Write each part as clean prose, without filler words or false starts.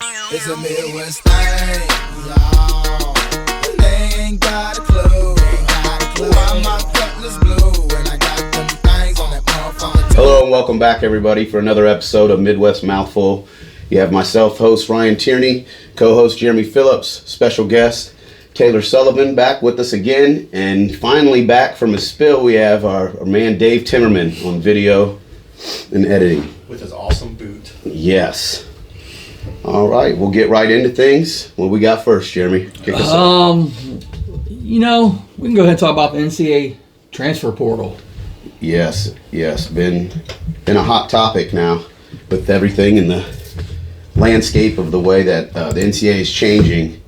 It's a Midwest thing, y'all. They ain't got a clue. Why my cutlass blue? And I got them things on that motherfucker. Hello and welcome back, everybody, for another episode of Midwest Mouthful. You have myself, host Ryan Tierney, co-host Jeremy Phillips, special guest Taylor Sullivan back with us again, and finally back from his spill, we have our man Dave Timmerman on video and editing. With his awesome boot. Yes. All right, we'll get right into things. What we got first, Jeremy? Kick us off. We can go ahead and talk about the Ncaa transfer portal. Yes, been a hot topic now with everything in the landscape of the way that the Ncaa is changing.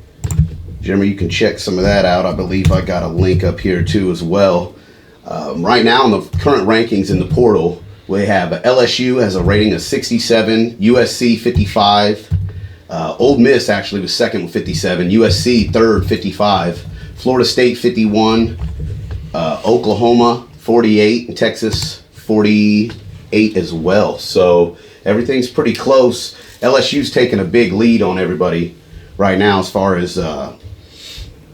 Jeremy, you can check some of that out. I believe I got a link up here too as well. Right now in the current rankings in the portal, we have LSU has a rating of 67, USC 55, Ole Miss actually was second with 57, USC third 55, Florida State 51, Oklahoma 48, and Texas 48 as well. So everything's pretty close. LSU's taking a big lead on everybody right now as far as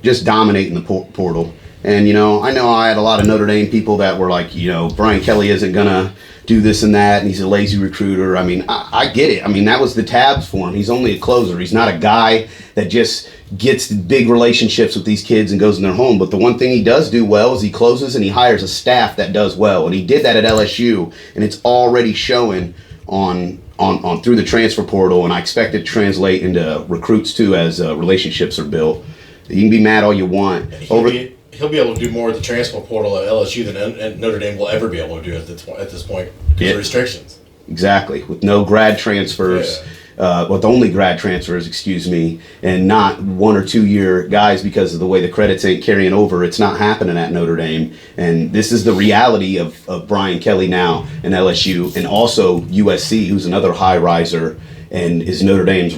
just dominating the portal. And, I know I had a lot of Notre Dame people that were like, Brian Kelly isn't going to do this and that, and he's a lazy recruiter. I mean, I get it. I mean, that was the tabs for him. He's only a closer. He's not a guy that just gets big relationships with these kids and goes in their home. But the one thing he does do well is he closes and he hires a staff that does well. And he did that at LSU, and it's already showing on through the transfer portal, and I expect it to translate into recruits too as relationships are built. You can be mad all you want. He'll be able to do more with the transfer portal at LSU than Notre Dame will ever be able to do at this point because of restrictions. Exactly, with no grad transfers, with only grad transfers, and not 1 or 2 year guys because of the way the credits ain't carrying over. It's not happening at Notre Dame, and this is the reality of Brian Kelly now in LSU, and also USC, who's another high riser and is Notre Dame's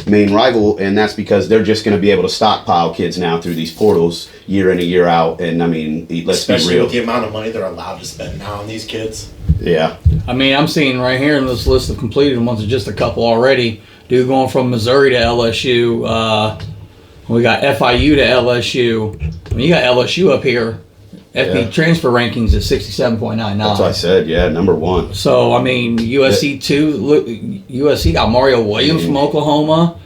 main rival, and that's because they're just going to be able to stockpile kids now through these portals year in and year out. And I mean, let's be real. Especially with the amount of money they're allowed to spend now on these kids. Yeah. I mean, I'm seeing right here in this list of completed ones, just a couple already. Dude, going from Missouri to LSU. We got FIU to LSU. I mean, you got LSU up here. FP transfer rankings at 67.99. That's what I said, number one. So, I mean, USC too. Look, USC got Mario Williams from Oklahoma.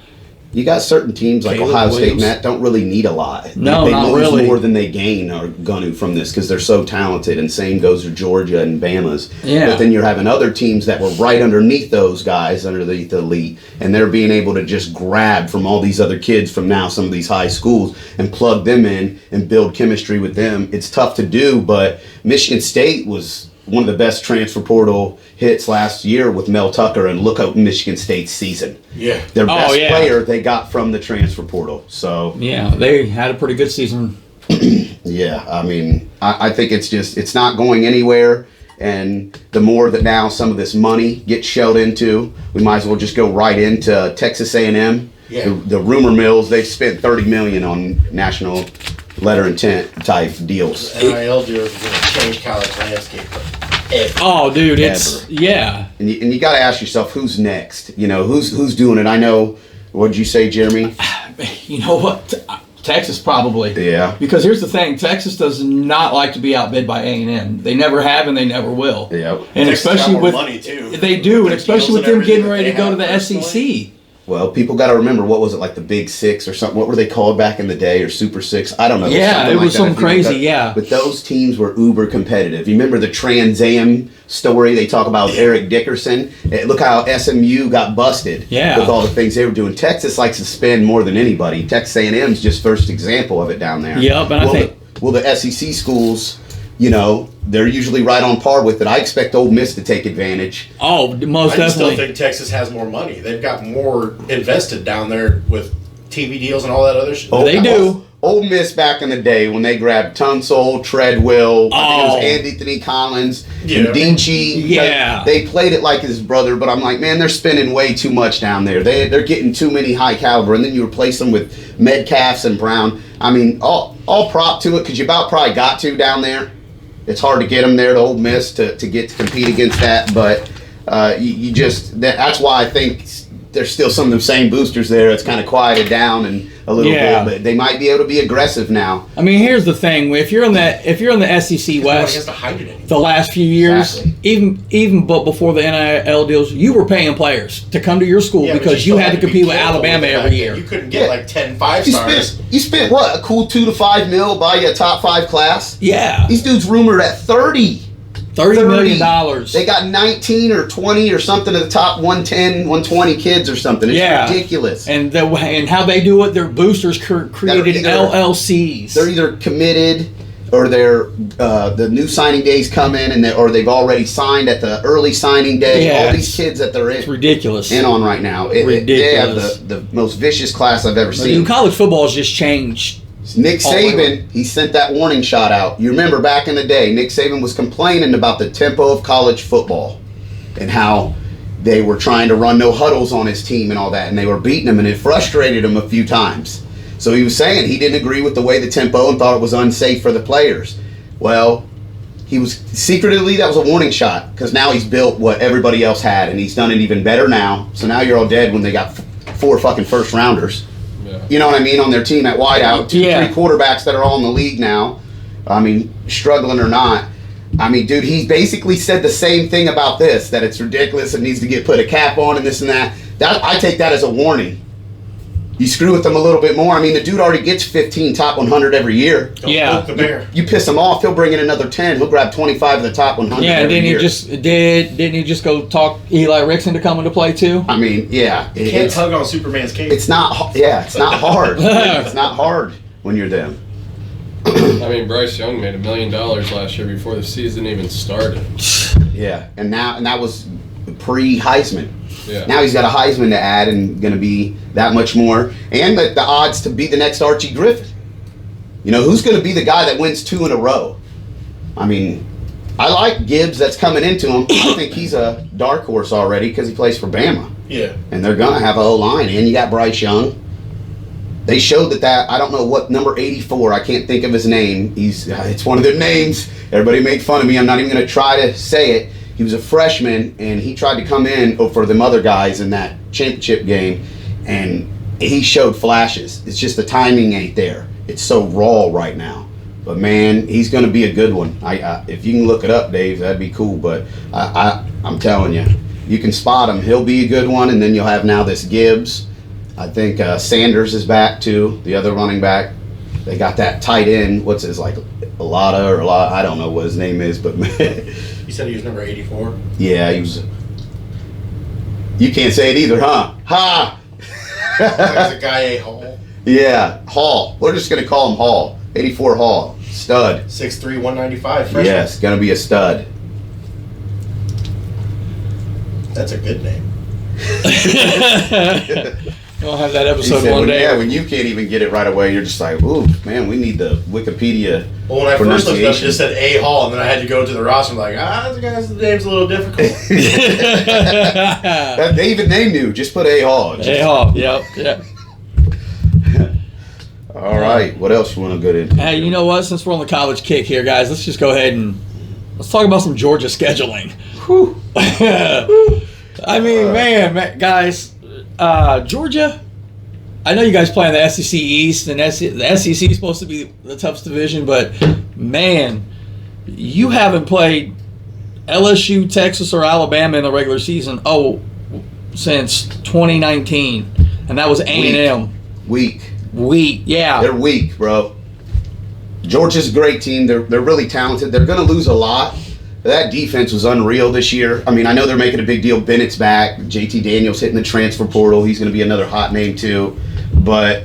You got certain teams like Caleb Ohio State, Williams. Matt, don't really need a lot. No, they not lose really. more than they gain or gonna from this because they're so talented, and same goes for Georgia and Bama's. Yeah. But then you're having other teams that were right underneath those guys, underneath the elite, and they're being able to just grab from all these other kids from now some of these high schools and plug them in and build chemistry with them. It's tough to do, but Michigan State was one of the best transfer portal hits last year with Mel Tucker, and look at Michigan State's season. Yeah. Their best player they got from the transfer portal. So yeah, they had a pretty good season. yeah, I mean, I think it's not going anywhere, and the more that now some of this money gets shelled into, we might as well just go right into Texas A&M. Yeah. The rumor mills, they've spent $30 million on national letter intent type deals. NIL deals are going to change college landscape. Oh, dude, And you got to ask yourself, who's next? Who's doing it? I know. What did you say, Jeremy? You know what? Texas probably. Yeah. Because here's the thing: Texas does not like to be outbid by A&M. They never have, and they never will. Yeah. And Texas especially got more with money too. They do, and especially with them getting ready to go to the personally. SEC. Well, people got to remember, what was it, like the Big Six or something? What were they called back in the day, or Super Six? I don't know. Yeah, it was something crazy, yeah. But those teams were uber competitive. You remember the Trans Am story they talk about with Eric Dickerson? Look how SMU got busted with all the things they were doing. Texas likes to spend more than anybody. Texas A&M's just first example of it down there. Yep, and Will the SEC schools, they're usually right on par with it. I expect Ole Miss to take advantage. Oh, most I definitely. still think Texas has more money. They've got more invested down there with TV deals and all that other shit. They do. Ole Miss back in the day when they grabbed Tunsil, Treadwell, I think it was Anthony Collins, and Dinchie. Yeah. They played it like his brother, but I'm like, man, they're spending way too much down there. They're getting too many high caliber, and then you replace them with Metcalfs and Brown. I mean, all prop to it, because you about probably got to down there. It's hard to get them there to Ole Miss to get to compete against that, but that's why I think there's still some of the same boosters there. It's kind of quieted down and a little bit, but they might be able to be aggressive now. I mean, here's the thing: if you're in the SEC West, the last few years, even but before the NIL deals, you were paying players to come to your school because you had to compete with Alabama every year. You couldn't get like 10 5-stars. You spent what, a cool $2 to $5 million buy you a top 5 class? Yeah, these dudes rumored at $30 million. They got 19 or 20 or something of the top 110, 120 kids or something. It's ridiculous. And how they do it, their boosters created LLCs. They're either committed or they're the new signing days come in or they've already signed at the early signing day. Yeah, all these kids that they're it's ridiculous. in on right now. They have the most vicious class I've ever seen. College football has just changed. Nick Saban, he sent that warning shot out. You remember back in the day, Nick Saban was complaining about the tempo of college football and how they were trying to run no huddles on his team and all that, and they were beating him, and it frustrated him a few times. So he was saying he didn't agree with the way the tempo and thought it was unsafe for the players. Well, he was secretly, that was a warning shot, because now he's built what everybody else had, and he's done it even better now. So now you're all dead when they got 4 fucking first rounders. You know what I mean, on their team at wideout, 2-3 quarterbacks that are all in the league now. I mean, struggling or not. I mean, dude, he basically said the same thing about this, that it's ridiculous and needs to get put a cap on and this and that. I take that as a warning. You screw with them a little bit more. I mean, the dude already gets 15 top 100 every year. Don't poke the bear. You piss him off, he'll bring in another 10. He'll grab 25 of the top 100 every year. Didn't he just go talk Eli Ricks into coming to play too? I mean, yeah. You can't tug on Superman's cape. It's not hard. It's not hard when you're them. I mean, Bryce Young made $1 million last year before the season even started. Yeah, and that was pre-Heisman. Yeah. Now he's got a Heisman to add and going to be that much more. And the odds to be the next Archie Griffin. You know, who's going to be the guy that wins 2 in a row? I mean, I like Gibbs that's coming into him. I think he's a dark horse already because he plays for Bama. Yeah. And they're going to have a O-line. And you got Bryce Young. They showed that I don't know what, number 84, I can't think of his name. It's one of their names. Everybody made fun of me. I'm not even going to try to say it. He was a freshman, and he tried to come in for them other guys in that championship game, and he showed flashes. It's just the timing ain't there. It's so raw right now. But, man, he's going to be a good one. If you can look it up, Dave, that'd be cool. But I'm telling you, you can spot him. He'll be a good one, and then you'll have now this Gibbs. I think Sanders is back, too, the other running back. They got that tight end. What's his, like, Alada? I don't know what his name is, but, man. You said he was number 84? Yeah, he was. You can't say it either, huh? Ha! There's a guy, A. Hall. Yeah, Hall. We're just going to call him Hall. 84 Hall. Stud. 6'3", 195, freshman. Yes, going to be a stud. That's a good name. We'll have that episode one day. Yeah, when you can't even get it right away, you're just like, ooh, man, we need the Wikipedia. Well, when I first looked it up, it just said A. Hall, and then I had to go to the roster and I'm like, the name's a little difficult. They even named you. Just put A. Hall. A. Hall, yep. All right, what else you want to go into? Hey, you know what? Since we're on the college kick here, guys, let's just go ahead and let's talk about some Georgia scheduling. Whew. I mean, man, guys, Georgia, I know you guys play in the SEC East, and the SEC is supposed to be the toughest division, but, man, you haven't played LSU, Texas, or Alabama in the regular season, since 2019, and that was A&M. Weak, yeah. They're weak, bro. Georgia's a great team. They're really talented. They're going to lose a lot. That defense was unreal this year. I mean, I know they're making a big deal. Bennett's back. JT Daniels hitting the transfer portal. He's going to be another hot name, too. But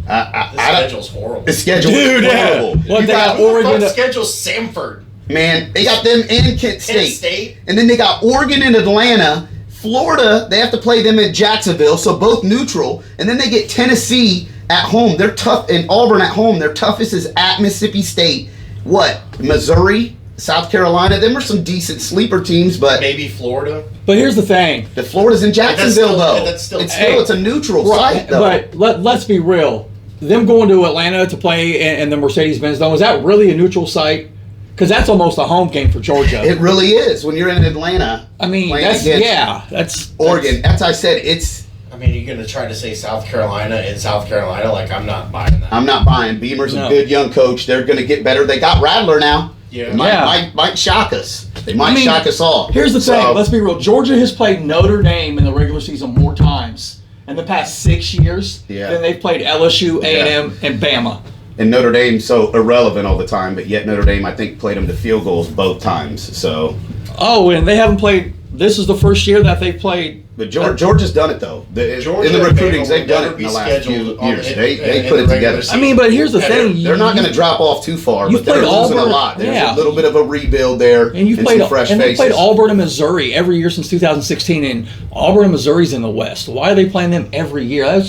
the schedule's horrible. The schedule is horrible. What, You they got Oregon. Oregon. Schedule's Samford. Man, they got them in Kent State. And then they got Oregon and Atlanta. Florida, they have to play them at Jacksonville, so both neutral. And then they get Tennessee at home. They're tough. And Auburn at home. Their toughest is at Mississippi State. Missouri? South Carolina, them are some decent sleeper teams, but maybe Florida. But here's the thing: the Florida's in Jacksonville, though. It's a neutral site, though. But let's be real. Them going to Atlanta to play in the Mercedes-Benz Dome, is that really a neutral site? Because that's almost a home game for Georgia. It really is when you're in Atlanta. I mean, that's Oregon. As I said, it's I mean, you're gonna try to say South Carolina in South Carolina? Like, I'm not buying that. I'm not buying. Beamer's No. a good young coach. They're going to get better. They got Rattler now. Yeah. They might shock us. They might shock us all. Here's the thing. So- Let's be real. Georgia has played Notre Dame in the regular season more times in the past 6 years than they've played LSU, A&M, and Bama. And Notre Dame's so irrelevant all the time, but yet Notre Dame, I think, played them to field goals both times. So, Oh, and they haven't played. This is the first year that they've played. but Georgia's done it though. Georgia In the and recruitings, Bama they've will done never it in be the last few scheduled on years. the- They in put the it regular together. season. I mean, but here's the thing. They're not going to drop off too far, You've but they're played losing a Auburn, lot. There's yeah. a little bit of a rebuild there, And you've and played some fresh and they faces. played Auburn and Missouri every year since 2016, and Auburn and Missouri's in the West. Why are they playing them every year? It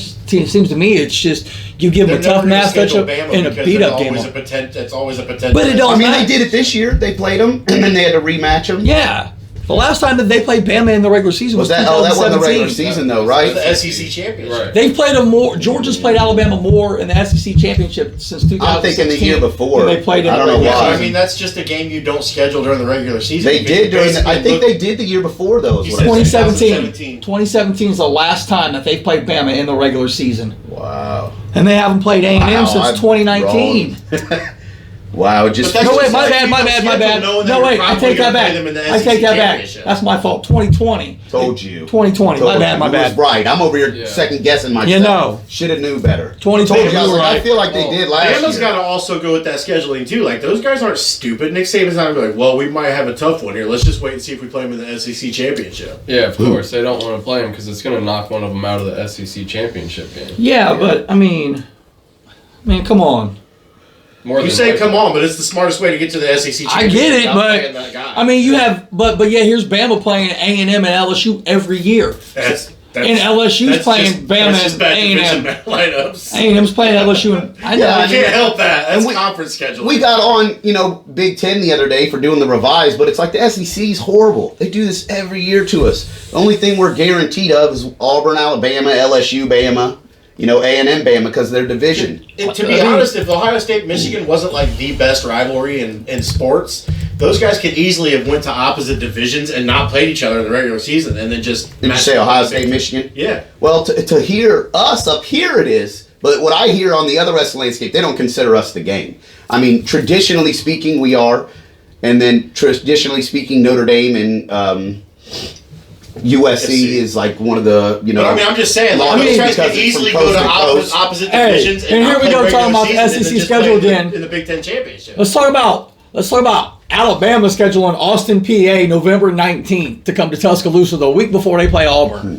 seems to me it's just you give them They're a tough never gonna match schedule matchup Bama and a because beat up there's game. always it's always a potential. But it don't I mean, matter. they did it this year. They played them, and then they had to rematch them. Yeah, the last time that they played Bama in the regular season was That 2017. wasn't the regular season though, right? the SEC championship. Right. They've played them more. Georgia's played Alabama more in the SEC championship since 2016. I'm thinking the year before. than they played in I the don't know regular why. I season. mean, that's just a game you don't schedule during the regular season. They because did you during. I basically think look- they did the year before though. Is You what said I think. 2017. 2017 is the last time that they've played Bama in the regular season, Wow. and they haven't played A&M Wow, since I'm 2019. wrong. Wow, it just But that's No, wait, just my like bad, you my don't bad, my schedule bad. knowing that No, you're wait, I probably take that gonna play back. them in the I SEC take that back. championship. That's my fault. 2020. told you. 2020. My Told bad, you. my You bad. was right. I'm over here Yeah. second guessing myself. You know. Should have knew better. 2020, Told you, I was you were like, I right. feel like they did last Bama's year. got to also go with that scheduling too. Like, those guys aren't stupid. Nick Saban's not gonna be like, well, we might have a tough one here. Let's just wait and see if we play them in the SEC championship. Yeah, of course. They don't want to play him because it's going to knock one of them out of the SEC championship game. Yeah, but I mean, come on. More You than say, likely. come on, but it's the smartest way to get to the SEC championship. I get it, without but playing that guy. I mean, you have, but yeah, here's Bama playing A&M and LSU every year. That's And LSU's that's playing just, Bama that's just and bad A&M. division lineups. A&M's playing LSU, and I know. Yeah, You can't help that. That's And we- conference scheduling. We got on, Big Ten the other day for doing the revise, but it's like the SEC's horrible. They do this every year to us. The only thing we're guaranteed of is Auburn, Alabama, LSU, Bama, A&M, Bama, because they're division. And to be honest, if Ohio State Michigan wasn't like the best rivalry in sports, those guys could easily have went to opposite divisions and not played each other in the regular season, and then just. Did you matched say up Ohio in the State, Big- Michigan? Yeah. Well, to hear us up here, it is. But what I hear on the other rest of the landscape, they don't consider us the game. I mean, traditionally speaking, we are. And then traditionally speaking, Notre Dame and USC is like one of the, But I mean, I'm just saying, like, I mean, those guys because could it's easily from go to coast to coast. opposite Hey, divisions. and here not we play go regular talking about the season and then SEC just schedule play again. in the Big Ten championship. Let's talk about Alabama schedule in Austin, PA, November 19th to come to Tuscaloosa the week before they play Auburn.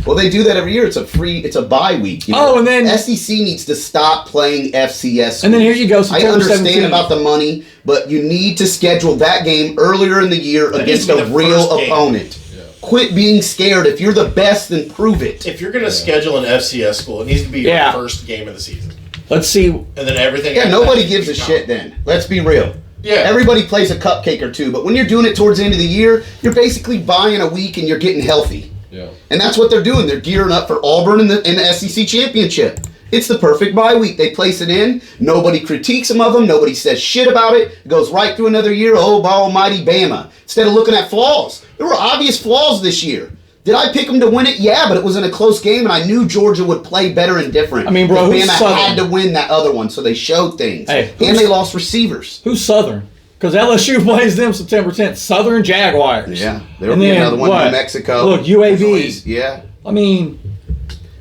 Well, they do that every year. It's a bye week. Oh, and then- SEC needs to stop playing FCS. And then here you go, I September understand 17th. about the money, but you need to schedule that game earlier in the year That against needs a to be the real first game. opponent. Quit being scared. If you're the best, then prove it. If you're going to schedule an FCS school, it needs to be your Yeah. first game of the season. Let's see. And then everything Yeah, after nobody that gives a is shit then. Let's be real. Yeah. Everybody plays a cupcake or two, but when you're doing it towards the end of the year, you're basically buying a week and you're getting healthy. Yeah. And that's what they're doing. They're gearing up for Auburn in the SEC championship. It's the perfect bye week. They place it in. Nobody critiques them of them. Nobody says shit about it. It goes right through another year. Oh, almighty Bama. Instead of looking at flaws. There were obvious flaws this year. Did I pick them to win it? Yeah, but it was in a close game, and I knew Georgia would play better and different. I mean, bro, But who's Bama Southern? had to win that other one, so they showed things. Hey, and they lost receivers. Who's Southern? Because LSU plays them September 10th. Southern Jaguars. Yeah, there'll And be then another one. what? New Mexico. Look, UAB. Yeah. I mean,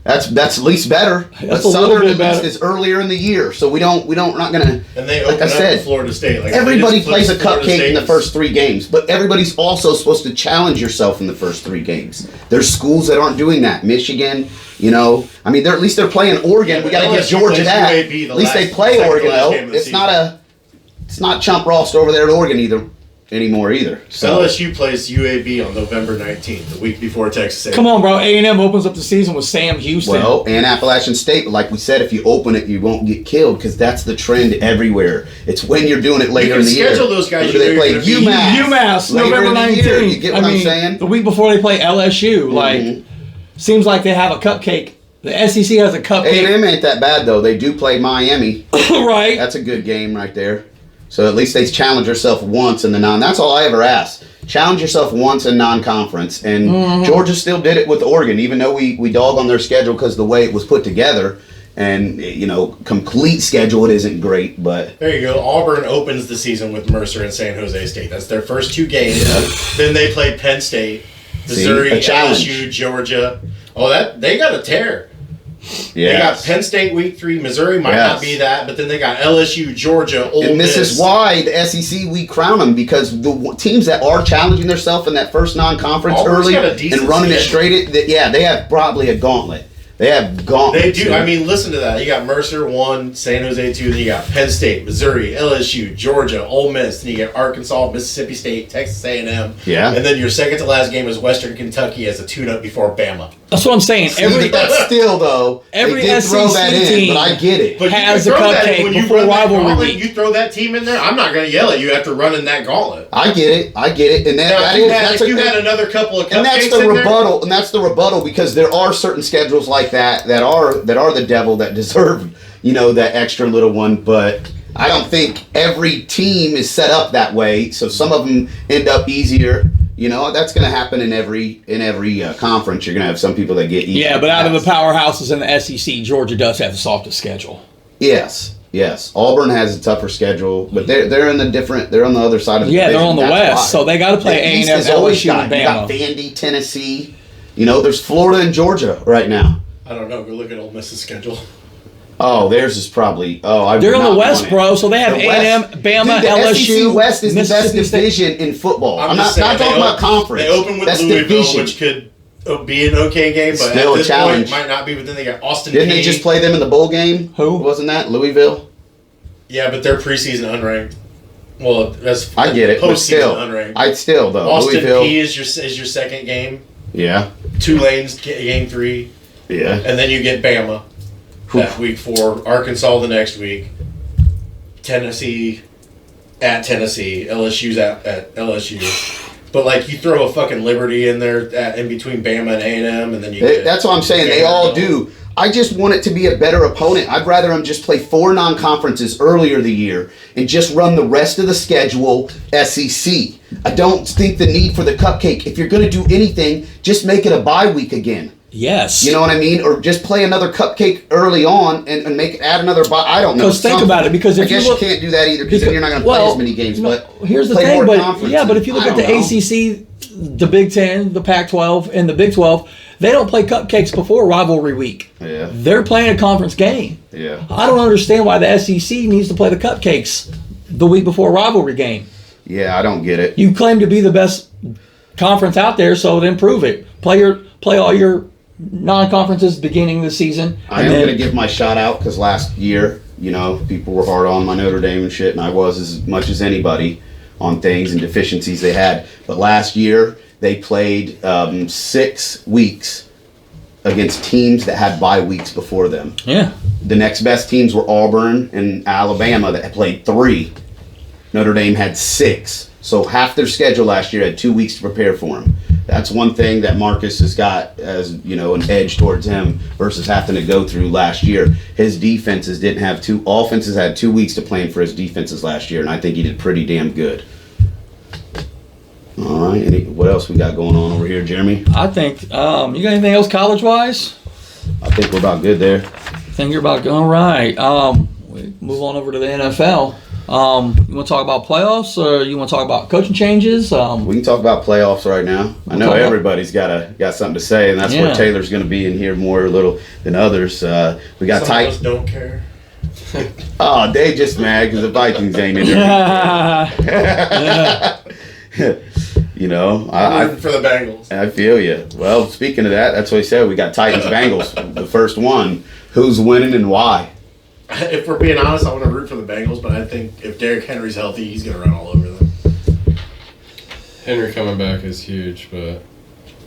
That's at least better. That's But a little Southern bit at least better. is earlier in the year, so we're not gonna. And they like open I up said, with Florida State. Like, everybody they just plays a flipped Florida cupcake in the State. first 3 games, but everybody's also supposed to challenge yourself in the first 3 games. There's schools that aren't doing that. Michigan, I mean, at least they're playing Oregon. Yeah, We but got to give LSU Georgia plays that. UAB the At least they last- play second to Oregon last though. game of the It's not Chump Ross over there at Oregon anymore either. So LSU plays UAB on November 19th, the week before Texas A&M. come on, bro. A&M opens up the season with Sam Houston. well, and Appalachian State, but like we said, if you open it, you won't get killed because that's the trend everywhere. It's when you're doing it later can in the year. schedule those guys, Who do you they know play? you're gonna beat UMass, later November in the 19th. year. You get what I'm saying? The week before they play LSU, like, seems like they have a cupcake. The SEC has a cupcake. A&M ain't that bad though. They do play Miami. Right. That's a good game right there. So at least they challenge yourself once in the 9. That's all I ever ask. Challenge yourself once in non-conference, and Georgia still did it with Oregon, even though we dog on their schedule because the way it was put together. And, complete schedule, it isn't great, but... There you go. Auburn opens the season with Mercer and San Jose State. That's their first 2 games. Then they played Penn State, Missouri, LSU, Georgia. Oh, they got a tear. Yeah. They got Penn State week 3. Missouri might not be that, but then they got LSU, Georgia, Ole Miss. And this is why the SEC, we crown them, because the teams that are challenging themselves in that first non-conference early and running it straight, they have probably a gauntlet. They have gone. They do. I mean, listen to that. You got Mercer 1, San Jose 2, then you got Penn State, Missouri, LSU, Georgia, Ole Miss, then you get Arkansas, Mississippi State, Texas A&M. Yeah. And then your second to last game is Western Kentucky as a tune-up before Bama. That's what I'm saying. But still, though, every they did SEC throw that in, team but I get it. But has a cupcake before rivalry week. You throw that team in there, I'm not going to yell at you after running that gauntlet. I get it. And now, if you had another couple of cupcakes and that's the rebuttal. And that's the rebuttal, because there are certain schedules like that are the devil that deserve, that extra little one. But I don't think every team is set up that way. So some of them end up easier. That's going to happen in every conference. You're going to have some people that get easier. Yeah, but out of the powerhouses in the SEC, Georgia does have the softest schedule. Yes. Auburn has a tougher schedule, but they're in the different. They're on the other side of the division. They're on the West, so they got to play A&M, LSU, and Bama. You got Vandy, Tennessee. There's Florida and Georgia right now. I don't know. Go look at Ole Miss's schedule. Oh, theirs is probably. They're in the West, bro. So they have A&M, Bama, LSU. SEC West is the best division in football. I'm not talking about conference. They open with Louisville, which could be an okay game, but still at this a challenge. point, might not be. But then they got Austin. Didn't they just play them in the bowl game? Who wasn't that? Louisville. Yeah, but they're preseason unranked. Well, that's I get it. But still, unranked. I'd still though. Austin Louisville P is your second game. Yeah. Tulane's game 3. Yeah. And then you get Bama that week 4. Arkansas the next week. Tennessee at Tennessee. LSU's at LSU. But you throw a fucking Liberty in there in between Bama and A&M, and then you. That's what I'm saying. They all do. I just want it to be a better opponent. I'd rather them just play 4 non-conferences earlier the year and just run the rest of the schedule SEC. I don't think the need for the cupcake. If you're going to do anything, just make it a bye week again. Yes. You know what I mean? Or just play another cupcake early on and add another bye. I don't know. Because think about it. Because if I guess you can't do that either, because then you're not going to play as many games. But here's the thing. But if you look at the ACC, the Big Ten, the Pac-12, and the Big 12, they don't play cupcakes before rivalry week. Yeah. They're playing a conference game. Yeah. I don't understand why the SEC needs to play the cupcakes the week before rivalry game. Yeah, I don't get it. You claim to be the best conference out there, so then prove it. Play all your non-conferences beginning of the season. I am going to give my shout out because last year, people were hard on my Notre Dame and shit, and I was as much as anybody on things and deficiencies they had. But last year, they played 6 weeks against teams that had bye weeks before them. Yeah. The next best teams were Auburn and Alabama that had played 3. Notre Dame had 6. So half their schedule last year had 2 weeks to prepare for them. That's one thing that Marcus has got as, an edge towards him versus having to go through last year. His defenses didn't have offenses had 2 weeks to plan for his defenses last year, and I think he did pretty damn good. All right. What else we got going on over here, Jeremy? I think, you got anything else college-wise? I think we're about good there. I think you're about going right. We move on over to the NFL. You want to talk about playoffs, or you want to talk about coaching changes? We can talk about playoffs right now. I know everybody's got something to say, and that's where Taylor's going to be in here more a little than others. We got Some of us don't care. Oh, they just mad because the Vikings ain't in there. I'm rooting for the Bengals. I feel you. Well, speaking of that, that's what he said. We got Titans-Bengals, the first one. Who's winning and why? If we're being honest, I want to root for the Bengals, but I think if Derrick Henry's healthy, he's going to run all over them. Henry coming back is huge, but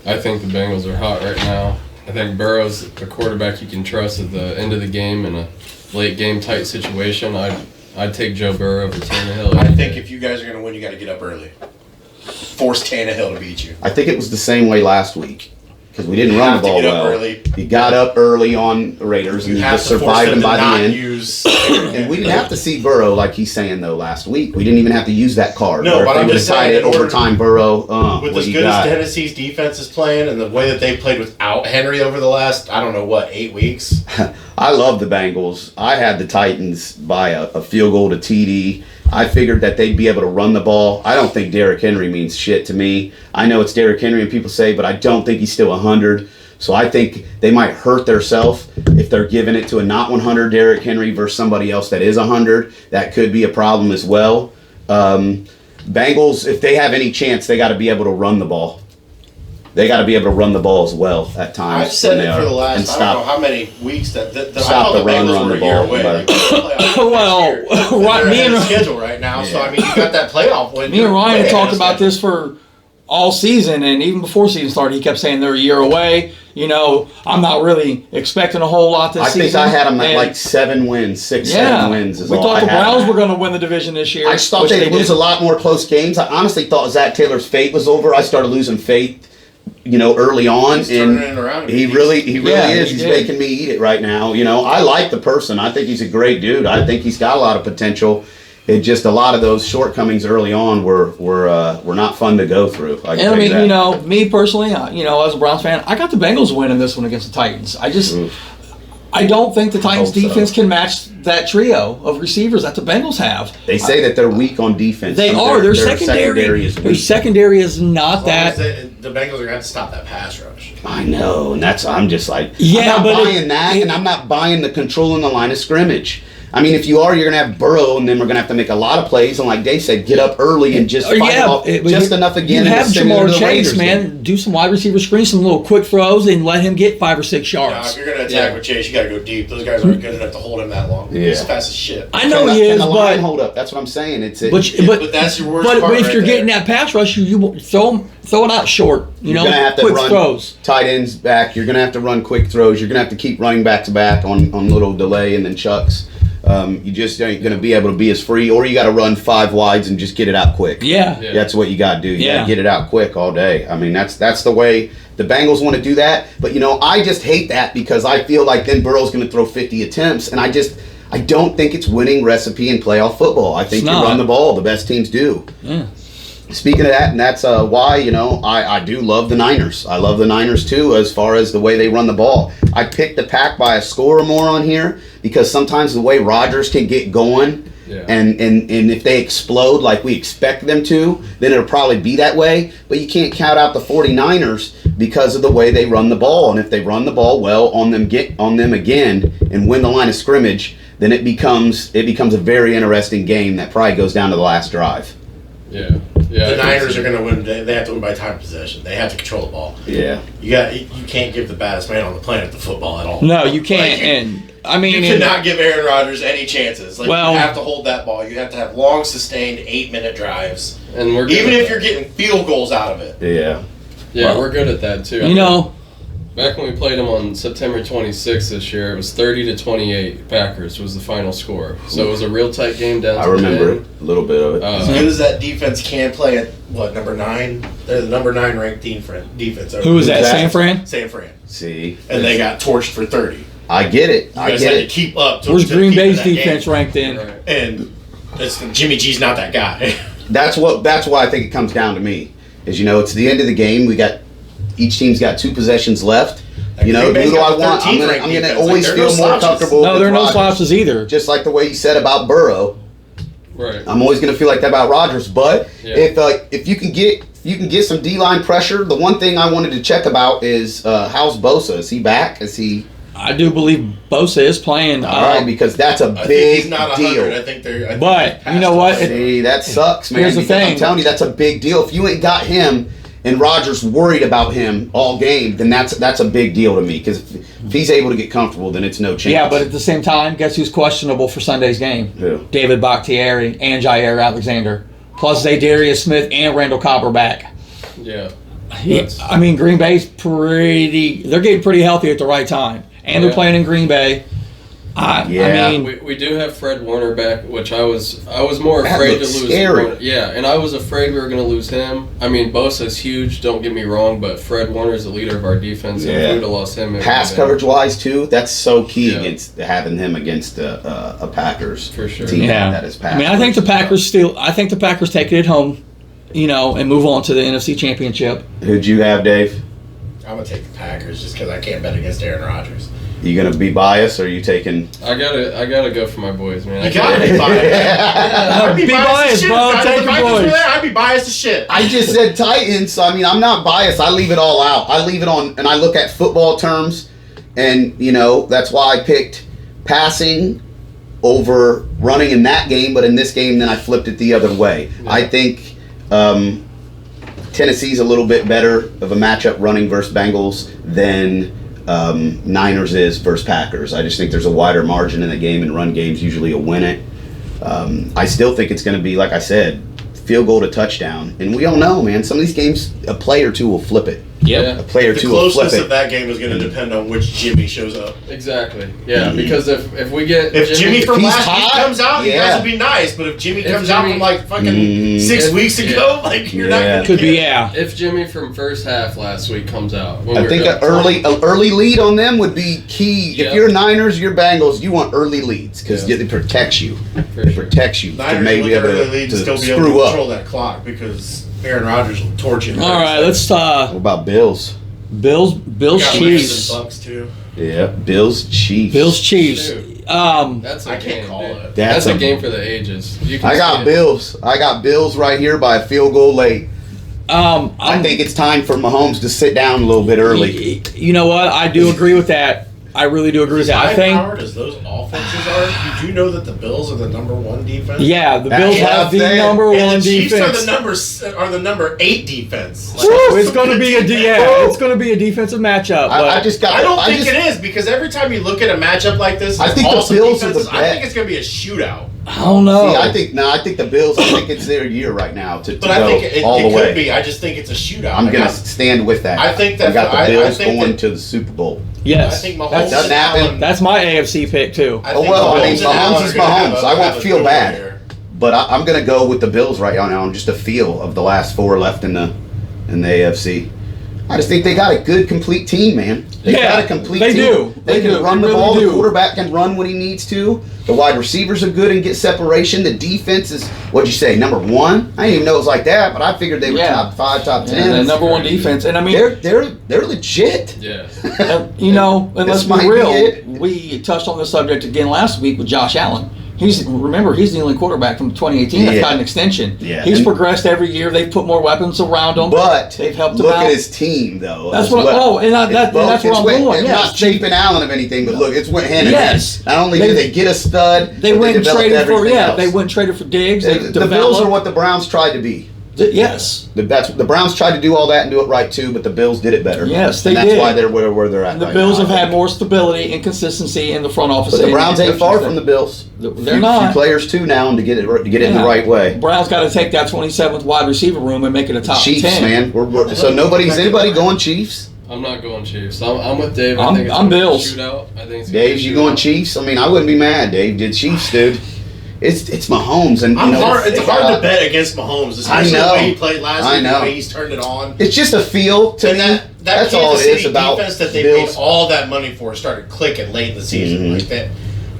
I think the Bengals are hot right now. I think Burrow's a quarterback you can trust at the end of the game in a late game tight situation. I'd take Joe Burrow over Tannehill. I think if you guys are going to win, you got to get up early. Force Tannehill to beat you. I think it was the same way last week. because we didn't run the ball get up well. early. He got up early on the Raiders, and You he have just to force survived them them to by the not end. use. And we didn't have to see Burrow like he's saying though last week. We didn't even have to use that card. No, Or but if they I'm would have just tied saying, it in order- overtime, Burrow. With what as you good got? as Tennessee's defense is playing and the way that they played without Henry over the last, I don't know what, 8 weeks. I love the Bengals. I had the Titans by a field goal to TD. I figured that they'd be able to run the ball. I don't think Derrick Henry means shit to me. I know it's Derrick Henry and people say, but I don't think he's still 100. So I think they might hurt themselves if they're giving it to a not 100 Derrick Henry versus somebody else that is 100. That could be a problem as well. Bengals, if they have any chance, they got to be able to run the ball. They got to be able to run the ball as well at times. I've said when it they for are, the and last, I don't know how many weeks that I Stop thought the the run, Bengals run were the a year ball, away. but- They go to the playoffs Well, next year. And right, they're me ahead and- of schedule right now, so Yeah. I mean, you got that playoff win. Me and Ryan Way have ahead talked of about schedule. this for all season, and even before season started, he kept saying they're a year away. You know, I'm not really expecting a whole lot this I season. think I had them at And, like 7 wins, 6, yeah, 7 wins is we all thought I the had Browns them were at. going to win the division this year. I just thought which they'd lose did. a lot more close games. I honestly thought Zach Taylor's fate was over. I started losing faith, early on. He's and turning it around. he really Yeah, is. he He's did. making me eat it right now. I like the person. I think he's a great dude. I think he's got a lot of potential. It just a lot of those shortcomings early on were not fun to go through. I can And I tell you mean, that. me personally, as a Browns fan, I got the Bengals winning this one against the Titans. I don't think the Titans hope so. defense can match that trio of receivers that the Bengals have. They say that they're weak on defense. They are. Their secondary is their weak. secondary is not As long that. as the Bengals are going to have to stop that pass rush. I know, and I'm just like, Yeah, I'm but not buying that, and I'm not buying the controlling the line of scrimmage. I mean, if you are, you're going to have Burrow, and then we're going to have to make a lot of plays. And like Dave said, get up early and just fight off just enough again. You have to send it to Jamar the Chase, Raiders man. game. Do some wide receiver screens, some little quick throws, and let him get 5 or 6 Now, yards. if you're going to attack with Chase, you got to go deep. Those guys aren't good enough to hold him that long. Yeah. He's fast as shit. I know Can he the is, line but hold up. That's what I'm saying. But that's your worst but part if right you're there. getting that pass rush, you throw it out short. You're going to have to quick run throws. tight ends back. You're going to have to run quick throws. You're going to have to keep running back to back on little delay and then chucks. You just ain't going to be able to be as free, or you got to run 5 wides and just get it out quick. Yeah. That's what you got to do. You got Yeah. to get it out quick all day. I mean, that's the way the Bengals want to do that. But, I just hate that because I feel like then Burrow's going to throw 50 attempts, and I don't think it's winning recipe in playoff football. I think It's you not. run the ball. The best teams do. Yeah. Speaking of that, and that's why, I do love the Niners. I love the Niners, too, as far as the way they run the ball. I picked the pack by a score or more on here because sometimes the way Rodgers can get going and if they explode like we expect them to, then it'll probably be that way. But you can't count out the 49ers because of the way they run the ball. And if they run the ball well on them again and win the line of scrimmage, then it becomes a very interesting game that probably goes down to the last drive. Yeah. The Niners are going to win. They have to win by time possession. They have to control the ball. Yeah. You can't give the baddest man on the planet the football at all. No, you can't. Like, And I mean, you cannot give Aaron Rodgers any chances. Like, Well- you have to hold that ball. You have to have long, sustained 8-minute drives. And we're good Even at if that. you're getting field goals out of it. Yeah. Yeah, we're good at that too. Back when we played them on September 26th this year, it was 30-28. Packers was the final score. So it was a real tight game down to I the remember end. a little bit of it. As good as that defense can play at, number 9? They're the number 9 ranked defense. who was that? Who's that? San Fran? San Fran. See, And they got torched for 30. You I get it. I guys get had to it. keep up. Where's to Green keep in Bay's that defense game. ranked in? Right. And Jimmy G's not that guy. That's why I think it comes down to me. Is it's the end of the game. Each team's got 2 possessions left. Green Who Bay's do got I the want? 13th I'm gonna ranked defense. always Like, there are feel no more slouches. comfortable. No, with there are no Rodgers. slouches either. Just like the way you said about Burrow, Right. I'm always gonna feel like that about Rodgers. But Yeah. if you can get some D-line pressure, the one thing I wanted to check about is how's Bosa? Is he back? Is he I do believe Bosa is playing. all right? Because that's a I think big he's not 100. deal. I think they're. But, you know what? See, that sucks, man. Here's the because thing. I'm telling you, that's a big deal. If you ain't got him and Rodgers worried about him all game, then that's a big deal to me. Because if he's able to get comfortable, then it's no chance. Yeah, but at the same time, guess who's questionable for Sunday's game? Who? David Bakhtiari and Jair Alexander. Plus, Zadarius Smith and Randall Cobb are back. Yeah. I mean, Green Bay's they're getting pretty healthy at the right time. And they're Yeah. playing in Green Bay. I mean, we do have Fred Warner back, which I was more That afraid to looks lose. scary. Yeah, and I was afraid we were going to lose him. I mean, Bosa's huge, don't get me wrong, but Fred Warner's the leader of our defense, and if we would have lost him, pass coverage wise too, that's so key Yeah. against having him against a Packers For sure. team yeah. that is pass. I mean, I think the Packers take it home, and move on to the NFC Championship. Who'd you have, Dave? I'm gonna take the Packers just because I can't bet against Aaron Rodgers. You gonna be biased, or are you taking? I gotta go for my boys, man. You gotta be biased. I'd Be biased, as shit. bro. If Take the your Vikings boys. were there, I'd be biased as shit. I just said Titans, so I mean, I'm not biased. I leave it all out. I leave it on, and I look at football terms, and that's why I picked passing over running in that game, but in this game, then I flipped it the other way. Yeah. I think Tennessee's a little bit better of a matchup running versus Bengals than Niners is versus Packers. I just think there's a wider margin in the game, and run games usually will win it. I still think it's going to be, like I said, field goal to touchdown. And we don't know, man. Some of these games, a play or two will flip it. Yeah. A play or The two will flip closeness it. of that game is going to depend on which Jimmy shows up. Exactly. Yeah, because if we get If Jimmy from he's last week hot, comes out, you yeah. guys would be nice. But if Jimmy If comes out Jimmy- from like fucking 6 weeks ago, like you're not Yeah. going to Could be, yeah. if Jimmy from first half last week comes out, when I we're think down an early lead on them would be key. Yeah. If you're Niners, you're Bengals, you want early leads because Yeah. it protects you. For It sure. protects you to Niners maybe will be look able at early to, lead and still to be able to screw control up. that clock because Aaron Rodgers will torch you. All right, let's What about Bills? Bills Chiefs. Chiefs. Bucks too. Yeah, Bills Chiefs. Bills Chiefs. Dude. That's That's a I can't game, call dude. it. That's a a- game for the ages. You can I got see it. Bills. I got Bills right here by a field goal late. I think it's time for Mahomes to sit down a little bit early. You know what? I do agree with that. I really do agree with that. I As think. high-powered as those offenses are, did you know that the Bills are the number one defense? Yeah, the That's Bills what have I'm the saying. number And one the Chiefs defense. are the number 8 defense. Like, Woo, it's some going to good be a defense. it's going to be a defensive matchup. But I just got. I don't think just, it is because every time you look at a matchup like this, I think the awesome Bills are the defenses, I best. think it's going to be a shootout. I don't know. See, I think the Bills. I think it's their year right now to But go I think it all the could way. be. I just think it's a shootout. I'm Like, gonna stand with that. I think that- we got the I Bills think going that- to the Super Bowl. yes, I think Mahomes that's, Doesn't happen. that's my AFC pick too. I Oh, think well, I mean, Mahomes and Allen Mahomes is are gonna have Mahomes. a- I won't have a feel good bad. year. But I'm gonna go with the Bills right now on just a feel of the last 4 left in the AFC. I just think they got a good, complete team, man. They Yeah, got a complete they team. do. They They can do. run They the really ball. do. The quarterback can run when he needs to. The wide receivers are good and get separation. The defense is, what'd you say, number 1? I didn't even know it was like that, but I figured they were Yeah. top 5, top 10. And the number one defense, and I mean, They're legit. Yeah. and let's This might be be real. it. We touched on this subject again last week with Josh Allen. He's the only quarterback from 2018 that's Yeah. got an extension. Yeah. He's And- progressed every year. They've put more weapons around him. But They've helped him look out. at his team, though. That's as what- well. oh, and that's It's both- where it's I'm went- going, It's yes. not cheaping Allen of anything, but look, it's went hand in Yes. hand. Not only They- did they get a stud, They but went and developed traded for everything else. They went and traded for Diggs. They The Bills are what the Browns tried to be. Yes. The Browns tried to do all that and do it right too, but the Bills did it better. Yes, they and that's did. why they're where they're at. And the right Bills now, have I had think. more stability and consistency in the front office. But the and Browns ain't coaching far staff. from the Bills. They're Few not. players too now to get it in the Yeah. right way. Browns got to take that 27th wide receiver room and make it a top Chiefs, 10. man. So anybody going Chiefs? I'm not going Chiefs. I'm with Dave. I I'm- think it's I'm gonna be a Bills. shootout. I think it's gonna Dave, be a you going shootout. Chiefs? I mean, I wouldn't be mad, Dave. Did Chiefs, dude? It's Mahomes, and It's hard to bet against Mahomes, especially know. the way he played last I week, know. the way he's turned it on. It's just a feel to And me. that That's Kansas all it City is about defense that they Bills. paid all that money for started clicking late in the season. Mhm. Like that,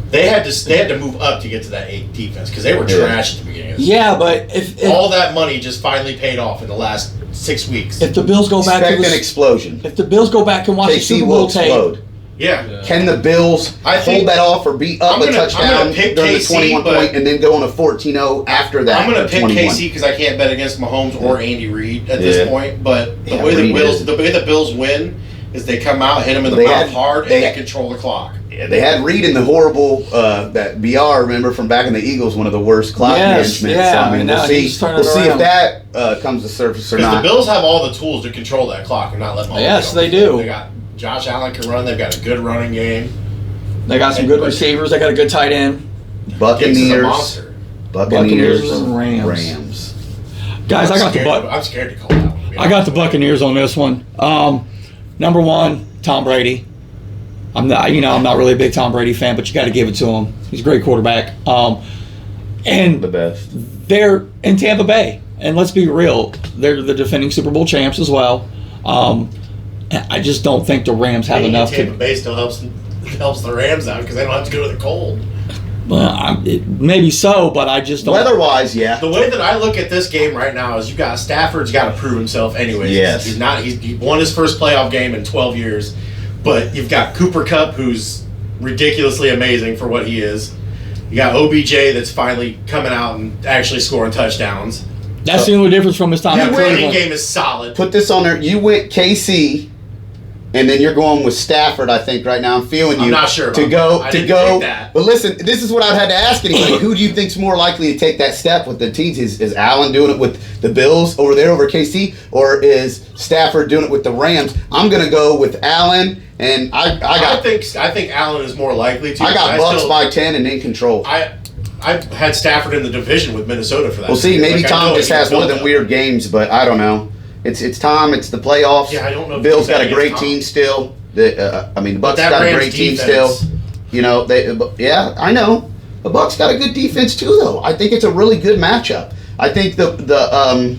they had to move up to get to that 8 defense because they were Yeah. trash at the beginning. Of the Yeah, but if all that money just finally paid off in the last 6 weeks. if the Bills go back Expect to an the explosion. if the Bills go back and watch the KC Super will Bowl tape, explode. Yeah. Yeah. Can the Bills I think- hold that off or beat up I'm a gonna touchdown pick during the KC, 21 but- point and then go on a 14-0 after that? I'm going to pick 21? KC because I can't bet against Mahomes or Andy Reid at this Yeah. point. But the Yeah, way Reid the way the Bills win is they come out, hit them in the They mouth had- hard, they and they had- control the clock. Yeah, they had Reed in the horrible that BR. Remember from back in the Eagles, one of the worst clock Yes, management. yeah, So, I mean, and we'll now see. he's turning We'll see around. if that comes to surface or Because the not. Bills have all the tools to control that clock and not let Mahomes. Yes, get on they the field. do. They got Josh Allen can run. They've got a good running game. they got some good receivers. They got a good tight end. Diggs is a Buccaneers, monster. Buccaneers, and Rams. Rams. Guys, I got the I'm scared to call that one. I got the Buccaneers on this one. Number one, Tom Brady. I'm not really a big Tom Brady fan, but you got to give it to him. He's a great quarterback. And The best. they're in Tampa Bay, and let's be real, they're the defending Super Bowl champs as well. I just don't think the Rams have enough Tampa to. Bay still helps the Rams out because they don't have to go to the cold. Maybe so, but I just don't. Weather-wise, yeah. The way that I look at this game right now is Stafford's got to prove himself anyways. Yes. He won his first playoff game in 12 years, but you've got Cooper Kupp, who's ridiculously amazing for what he is. You got OBJ that's finally coming out and actually scoring touchdowns. That's the only difference from his time The in running Cleveland. game is solid. Put this on there. You went KC, and then you're going with Stafford. I think right now I'm feeling you. I'm not sure to about go that. I to didn't go. pick that. But listen, this is what I'd had to ask anybody. Who do you think's more likely to take that step with the teams? Is Allen doing it with the Bills over there over KC, or is Stafford doing it with the Rams? I'm gonna go with Allen, and I think Allen is more likely to. got Bucks by 10 and in control. I had Stafford in the division with Minnesota for that. Well, see, maybe I Tom know just he has can one of build them up. weird games, but I don't know. It's Tom. It's the playoffs. Yeah, I don't know if Bill's he's got a that great against team still. The Bucks that got a Rams great team defense- still. You know, yeah, I know. The Bucks got a good defense too, though. I think it's a really good matchup. I think the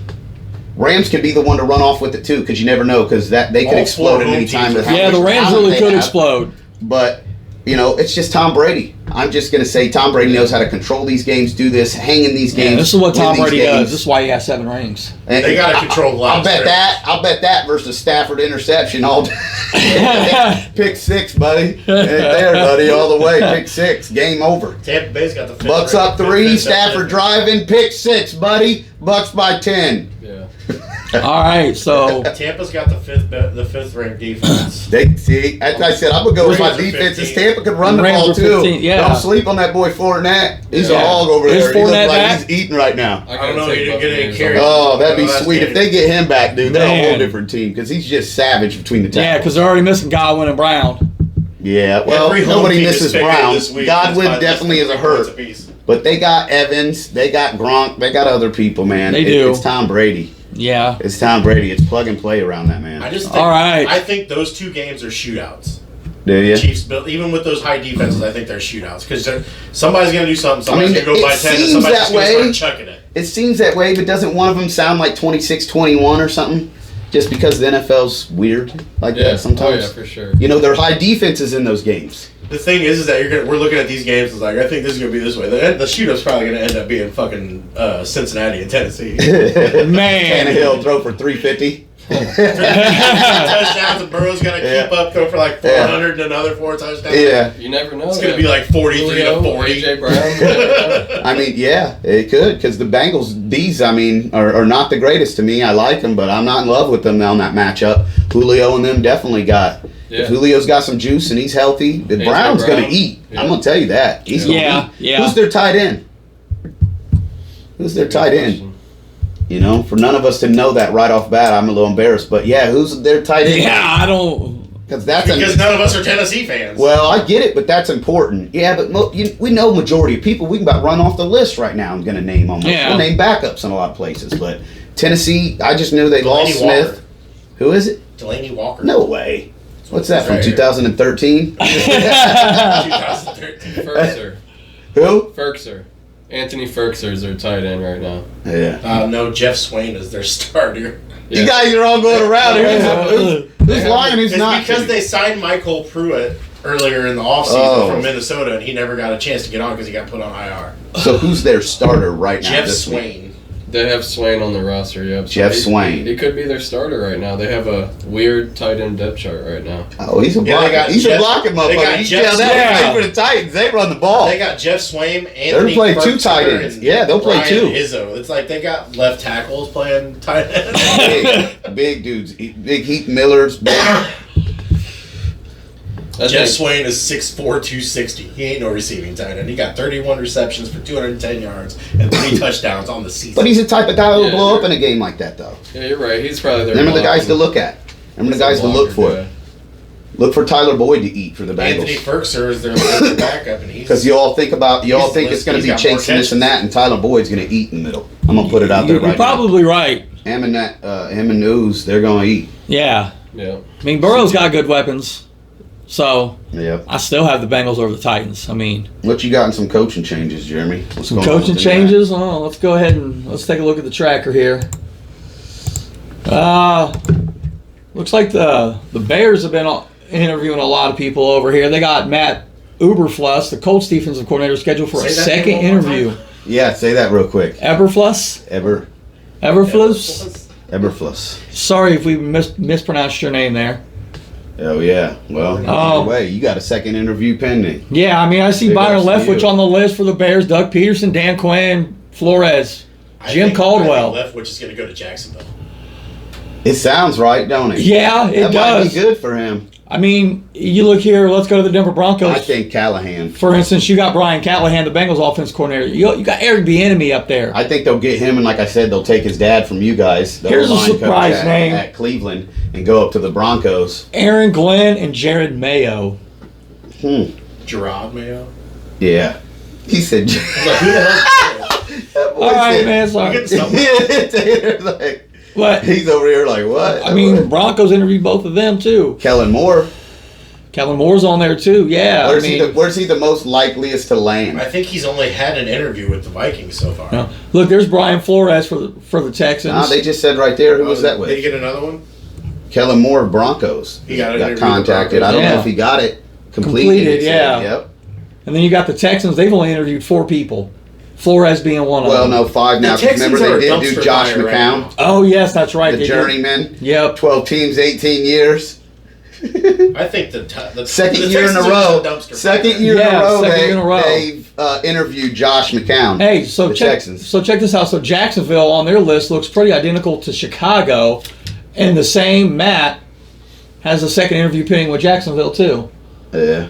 Rams could be the one to run off with it too, because you never know, because that they could All explode four at any home time. teams with are- how Yeah, much the Rams talent really they could have. explode. But it's just Tom Brady. I'm just going to say Tom Brady knows how to control these games, do this, hang in these games. Yeah, this is what win Tom these Brady games. does. This is why he has 7 rings. And They gotta control the I'll bet lines that. I'll bet that versus Stafford interception all day. Pick 6, buddy. Right there, buddy, all the way. Pick 6. Game over. Tampa Bay's got the fifth Bucks ring- up 3. fifth- Stafford driving. Pick 6, buddy. Bucks by 10. Yeah. All right, so Tampa's got the fifth ranked defense. They see. As I said, I'm gonna go with my Rams are defenses. 15. Tampa can run the Rams ball are too. 15, yeah. Don't sleep on that boy Fournette. He's a Yeah. hog over Is there. He looks Fournette like back? he's eating right now. I don't know, take he didn't get any Buccaneers carries. on Oh, that'd be Oh, that's sweet good. if they get him back, dude. They're a whole Man. different team because he's just savage between the tackles. yeah, because they're already missing Godwin and Brown. Yeah, well, Every home nobody team is misses figured Brown. this week. Godwin It's by definitely is a 3 points hurt. apiece. But they got Evans, they got Gronk, they got other people, man. They do. It's Tom Brady. Yeah. It's Tom Brady. It's plug and play around that man. I just think, All right. I think those 2 games are shootouts. Do you? Chiefs, but even with those high defenses, I think they're shootouts because somebody's going to do something. I mean, Somebody's going to go by it 10, and seems somebody's that just going to way. start chucking it. It seems that way, but doesn't one of them sound like 26-21 or something? Just because the NFL's weird like Yeah. that sometimes. Oh, yeah, for sure. You know, there are high defenses in those games. The thing is that we're looking at these games. It's like I think this is going to be this way. The shootout's probably going to end up being fucking Cincinnati and Tennessee. Man. Tannehill throw for 350. Touchdowns and Burrow's going to Yeah. keep up, throw for like 400 and another 4 touchdowns. Yeah. You never know. It's going to be like 43 to 40. AJ Brown. I mean, yeah, it could, because the Bengals, are not the greatest to me. I like them, but I'm not in love with them on that matchup. Julio and them definitely got. Yeah. If Julio's got some juice and he's healthy, the AJ Brown's going to Brown. eat. Yeah. I'm going to tell you that. He's going to Yeah, eat. yeah. Who's their tight end? Who's their tight end? You know, for none of us to know that right off bat, I'm a little embarrassed. But yeah, who's their tight end? Yeah, I don't. Because that's Because none of us are Tennessee fans. well, I get it, but that's important. Yeah, but we know majority of people. We can about run off the list right now. I'm going to name almost. Yeah. We'll name backups in a lot of places, but Tennessee. I just knew they Delaney lost Smith. Walker. Who is it? Delaney Walker. No way. What's that from Right here. 2013? 2013. Ferkser. Who? Ferkser. Anthony Ferkser is their tight end right now. Yeah. No, Jeff Swain is their starter. You guys are all going around here. Who's Yeah. lying? Who's It's not? because they signed Michael Pruitt earlier in the offseason Oh. from Minnesota, and he never got a chance to get on because he got put on IR. So who's their starter right now? Jeff this week? Swain. They have Swain on the roster, yep. So Jeff Swain. He could be their starter right now. They have a weird tight end depth chart right now. Oh, he's a Yeah, they blocker. got He's Jeff- a blocking they got motherfucker. You Jeff tell that Swain. for the Titans. They run the ball. They got Jeff Swain, They're Anthony playing two Ferkser, tight ends. and Yeah, they'll play Ryan two. Izzo. It's like they got left tackles playing tight ends. big dudes. Big Heath Miller's big. I Jeff think- Swain is 6'4", 260. He ain't no receiving tight end. He got 31 receptions for 210 yards and 3 touchdowns on the season. But he's the type of guy who'll Yeah, blow up you're- in a game like that, though. Yeah, you're right. He's probably their Remember the guys to blocking- look at. Remember the he's guys a to look blocker for. guy. Look for Tyler Boyd to eat for the Anthony Bengals. Ferkser is their backup, and he's Because you all think He's it's going to be got more chasing this and catches. that, and Tyler Boyd's going to eat in the middle. I'm going to put it out there You're right probably right. now. Him and Ooze, they're going to eat. Yeah. Yeah. I mean, Burrow's got good weapons. So Yep. I still have the Bengals over the Titans. I mean, What you got in some coaching changes, Jeremy? What's some going on coaching with them changes. Oh, let's go ahead and let's take a look at the tracker here. Looks like the Bears have been interviewing a lot of people over here. They got Matt Uberfluss, the Colts defensive coordinator, scheduled for a second interview. guy? Yeah, say that real quick. Eberfluss? Eberfluss. Sorry if we mispronounced your name there. Oh yeah. Well, either way, you got a second interview pending. Yeah, I mean, I see Big Byron ups to Leftwich you. on the list for the Bears. Doug Peterson, Dan Quinn, Flores, Jim Caldwell. I think Leftwich is going to go to Jacksonville. It sounds right, don't it? Yeah, it that does. might be good for him. I mean, you look here. Let's go to the Denver Broncos. I think Callahan. For instance, you got Brian Callahan, the Bengals offense coordinator. You got Eric Bieniemy up there. I think they'll get him, and like I said, they'll take his dad from you guys. the Here's a O-line coach surprise name. at Cleveland and go up to the Broncos. Aaron Glenn and Jared Mayo. Gerard Mayo. Yeah. He said. I'm like, who the hell is that? All right, man. You Sorry. getting something? Taylor's like, But he's over here like, what? I mean, Broncos interviewed both of them too. Kellen Moore. Kellen Moore's on there too. Yeah. Where's he the most likeliest to land? I think he's only had an interview with the Vikings so far. No. Look, there's Brian Flores for the Texans. Nah, they just said right there. Who was that Did he with? get another one? Kellen Moore, Broncos. He got an interview with the contacted. Broncos. I don't Yeah. know if he got it completed. Completed, he said. yeah. Yep. And then you got the Texans. They've only interviewed 4 people. Flores being one of Well, them. no, 5 now. 'Cause Texans remember are a they did do dumpster Josh fire right McCown, now. Oh yes, that's right. the they did. journeyman. Yep. 12 teams, 18 years. I think the Second the year in a Texans are row. just a dumpster Second fire. year in Yeah, a row. second They, year in a row. They've interviewed Josh McCown. Hey, so the check Texans. so check this out. So Jacksonville on their list looks pretty identical to Chicago, and the same Matt has a second interview pending with Jacksonville too. Yeah.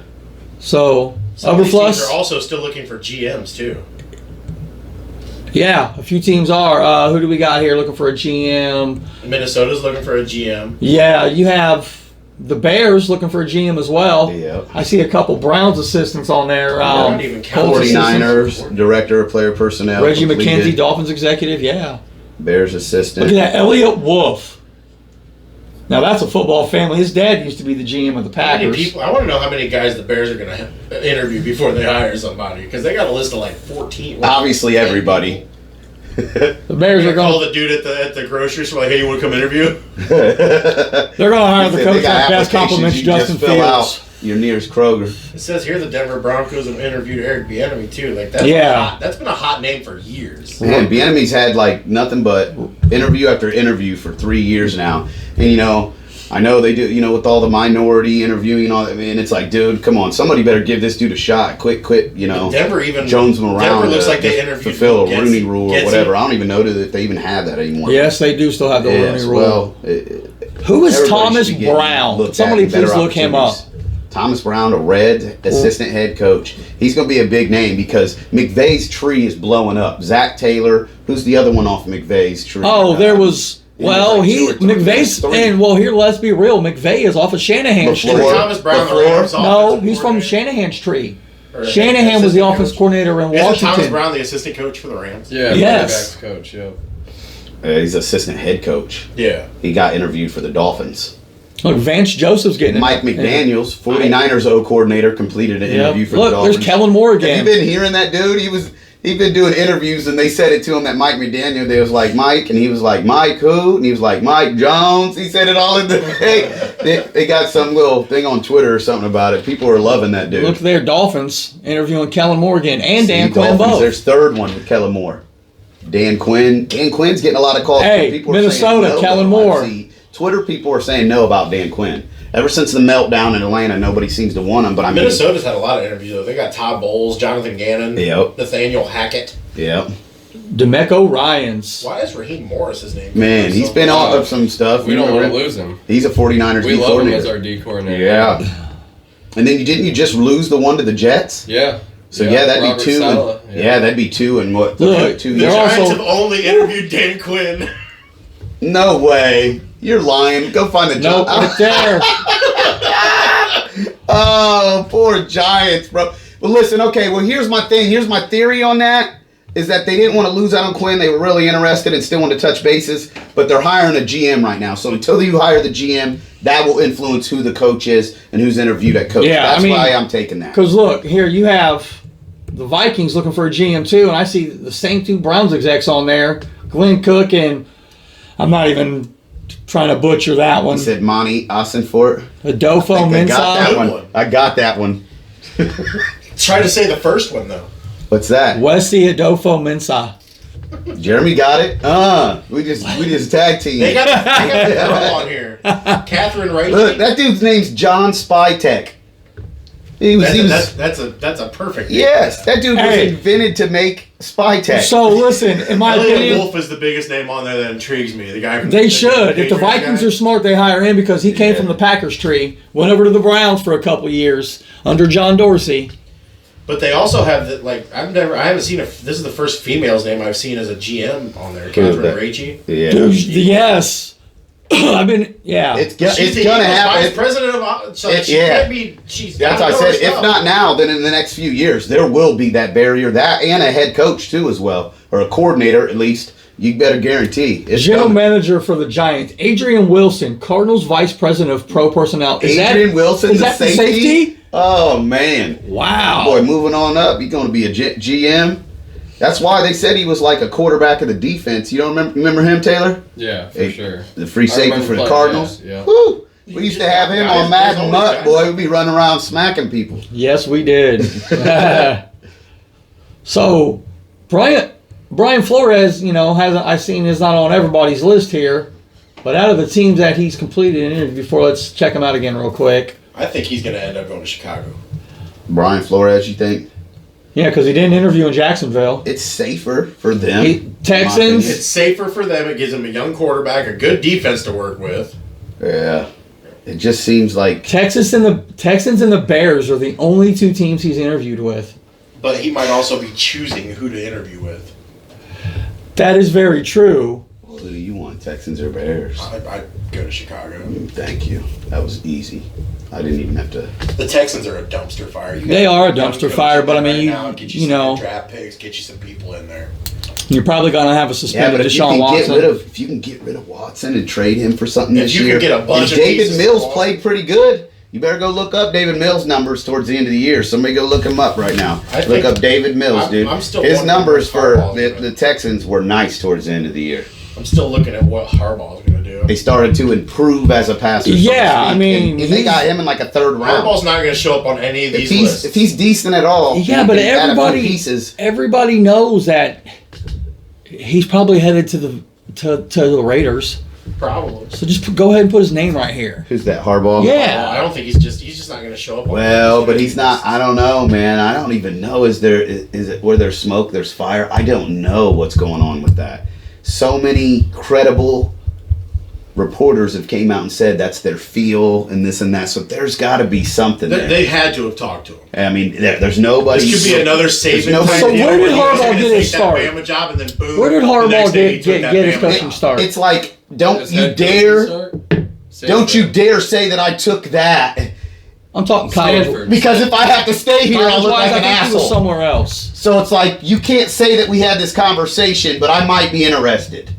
So Some of these teams Overfluss. are also still looking for GMs too. Yeah, a few teams are. Who do we got here looking for a GM? Minnesota's looking for a GM. Yeah, you have the Bears looking for a GM as well. Yeah. I see a couple Browns assistants on there. not even counting Colts assistants. 49ers, director of player personnel. Reggie completed. McKenzie, Dolphins executive. Yeah. Bears Look assistant. at that, Elliot Wolf. Now that's a football family. His dad used to be the GM of the How many Packers. people? I want to know how many guys the Bears are going to interview before they hire somebody because they got a list of like 14. Obviously, everybody. The Bears are Call going. the dude at the grocery store like, "Hey, you want to come interview?" They're going to hire the They coach got that best applications compliments you can Justin just fill Fields. out your nearest Kroger. It says here the Denver Broncos have interviewed Eric Bieniemy too. Like that's Yeah. that's been a hot name for years. Man, Bieniemy's had like nothing but interview after interview for 3 years now, and I know they do, with all the minority interviewing and all that. Man, it's like, dude, come on, somebody better give this dude a shot. Quit, Denver even Jones him around. Denver looks to like they just interviewed fulfill a Getsy- Rooney rule or Getsy. whatever. I don't even know that they even have that anymore. Yes, they do still have the Yes, Rooney rule. well, Who is everybody Thomas should be getting Brown? looked Somebody at and better please look him up. opportunities. Thomas Brown, a Red assistant head coach. He's going to be a big name because McVay's tree is blowing up. Zach Taylor, who's the other one off McVay's tree? Oh, there was. Yeah, Well, like two or three. McVay's, Three. and well, here, let's be real. McVay is off of Shanahan's tree. Before- Thomas Brown, the before- Rams No, offensive he's from coordinator. Shanahan's tree. Or Shanahan was the assistant offense coach. coordinator in Isn't Thomas Washington. Brown the assistant coach for the Rams? Yeah, Yes. running backs coach. Yep. He's assistant head coach. Yeah. He got interviewed for the Dolphins. Look, Vance Joseph's getting it. Mike McDaniels, 49ers O coordinator, completed an Yep. interview for Look, the Dolphins. there's Kellen Moore Have you again. been hearing that dude? He'd been doing interviews and they said it to him that Mike McDaniel. They was like Mike and he was like Mike who? And he was like Mike Jones. He said it all in the they got some little thing on Twitter or something about it. People are loving that dude. Look there, Dolphins interviewing Kellen Moore again and See, Dan Quinn Dolphins, both. There's third one with Kellen Moore. Dan Quinn. Dan Quinn's getting a lot of calls. Hey, People are Minnesota, saying no, Kellen though. I Moore. see Twitter people are saying no about Dan Quinn. Ever since the meltdown in Atlanta, nobody seems to want him. But I mean, Minnesota's had a lot of interviews though. They got Todd Bowles, Jonathan Gannon, Yep. Nathaniel Hackett. yeah, Demeco Ryans. Why is Raheem Morris his name? man, he's been off of some stuff. We You don't know, want to lose him. He's a 49ers We D love him as coordinator. our D coordinator. Yeah. And then didn't you just lose the one to the Jets? Yeah. So yeah, that'd Robert be two. Saleh, Yeah, that'd be two and what? Look, 2 The they're years. Giants also- have only interviewed Dan Quinn. No way. You're lying. Go find the Nope, job. right there. Oh, poor Giants, bro. Well, listen, okay, well, here's my thing. Here's my theory on that, is that they didn't want to lose out on Quinn. They were really interested and still want to touch bases, but they're hiring a GM right now. So until you hire the GM, that will influence who the coach is and who's interviewed at coach. Yeah, That's why I'm taking that. Because look, here you have the Vikings looking for a GM too, and I see the same 2 Browns execs on there, Glenn Cook and I'm not even trying to butcher that one. He said Monty Ossenfort. Adolfo I got that Mensah. one. I got that one. Try to say the first one though. What's that? Wesley Adolfo Mensah. Jeremy got it. We just tag team. They got the girl on here. Catherine Wright. Look, that dude's name's John Spytek. That's a perfect name. Yes, that dude was invented to make Spytek. So listen, in my Elliot opinion, Wolf is the biggest name on there that intrigues me. The guy. they should. If the Vikings are smart, they hire him because he came from the Packers tree, went over to the Browns for a couple years under John Dorsey. But they also have that. Like I haven't seen this is the first female's name I've seen as a GM on there. Catherine Raichi. Yeah. Dude, yes. I've been, It's She's the gonna Eagles happen. Vice president of. So she can't be. She's. That's what I said. If not now, then in the next few years, there will be that barrier. That and a head coach too, as well, or a coordinator at least. You better guarantee. General manager for the Giants, Adrian Wilson, Cardinals vice president of pro personnel. Adrian Wilson, is the that safety? Oh man! Wow. Boy, moving on up, he's going to be a GM. That's why they said he was like a quarterback of the defense. You don't remember him, Taylor? Yeah, for sure. The free safety for the Cardinals. Yeah. Woo! We used to have him on Madden Mutt, boy. We'd be running around smacking people. Yes, we did. So, Brian Flores, I've seen is not on everybody's list here, but out of the teams that he's completed an interview for, let's check him out again real quick. I think he's going to end up going to Chicago. Brian Flores, you think? Yeah, because he didn't interview in Jacksonville. It's safer for them. Texans. It's safer for them. It gives them a young quarterback, a good defense to work with. Yeah. It just seems like Texans and the Bears are the only 2 teams he's interviewed with. But he might also be choosing who to interview with. That is very true. Who do you want, Texans or Bears? I'd go to Chicago. Thank you. That was easy. I didn't even have to. The Texans are a dumpster fire. They are a dumpster fire, but I mean, get you some draft picks, get you some people in there. You're probably going to have a suspended Deshaun Watson. If you can get rid of Watson and trade him for something this year, if you can get a bunch of David Mills played pretty good. You better go look up David Mills' numbers towards the end of the year. Somebody go look him up right now. Look up David Mills, dude. His numbers for the Texans were nice towards the end of the year. I'm still looking at what Harbaugh's going to do. They started to improve as a passer. Yeah, I mean, and they got him in like a 3rd round. Harbaugh's not going to show up on any of these lists. If he's decent at all, yeah, but everybody knows that he's probably headed to the Raiders. Probably. So just go ahead and put his name right here. Who's that, Harbaugh? Yeah. I don't think he's just not going to show up. Well, but he's not. I don't know, man. I don't even know. Is it where there's smoke, there's fire? I don't know what's going on with that. So many credible reporters have came out and said that's their feel and this and that. So there's got to be something there. They had to have talked to him. I mean, there's nobody. This could be another Saban. So where did Harbaugh get his start? Bama job and then boom. Where did Harbaugh get his coaching start? It's like don't you dare say that I took that. I'm talking college. Because if I have to stay here, I'll look like an asshole. Somewhere else. So it's like you can't say that we had this conversation, but I might be interested.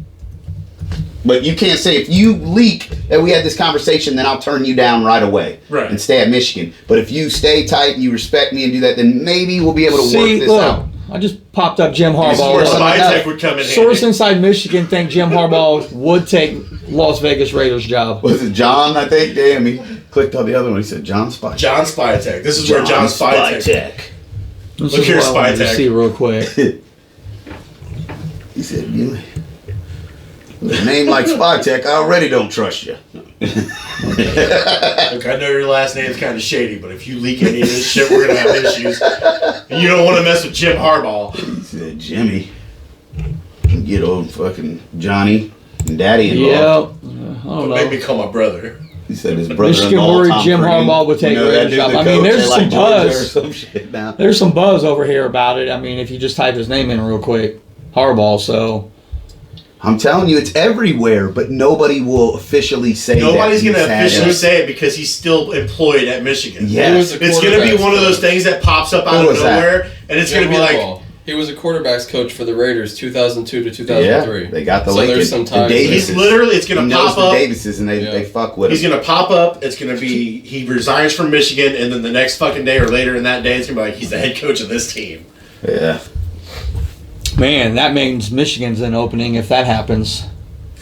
But you can't say if you leak that we had this conversation, then I'll turn you down right away and stay at Michigan. But if you stay tight and you respect me and do that, then maybe we'll be able to work this out. I just popped up Jim Harbaugh. Would come in Source inside Michigan think Jim Harbaugh would take Las Vegas Raiders job. Was it John? I think. Damn, he clicked on the other one. He said John Spytek. John Spytek. This is where John Spytek. Look here, Spytek. See real quick. He said, with a name like Spytek, I already don't trust you. Look, I know your last name's kind of shady, but if you leak any of this shit, we're going to have issues. And you don't want to mess with Jim Harbaugh. He said, Jimmy, get old fucking Johnny and Daddy involved. Yeah, I don't know. Make me call my brother. He said his brother Michigan worried Jim Harbaugh would take Raiders job. I mean, there's some buzz. There's some buzz over here about it. I mean, if you just type his name in real quick, Harbaugh, so... I'm telling you, it's everywhere, but nobody will officially say Nobody's going to officially say it because he's still employed at Michigan. Yes. It's going to be one of those things that pops up out of nowhere, and it's going to be like, He was a quarterbacks coach for the Raiders 2002 to 2003. Yeah, they got the so Lincoln. there's some The time. Davises. He's literally, it's going He to knows pop the up. Davises, and they fuck with him. He's going to pop up. It's going to be, he resigns from Michigan, and then the next fucking day or later in that day, it's going to be like, he's the head coach of this team. Yeah. Man, that means Michigan's an opening if that happens.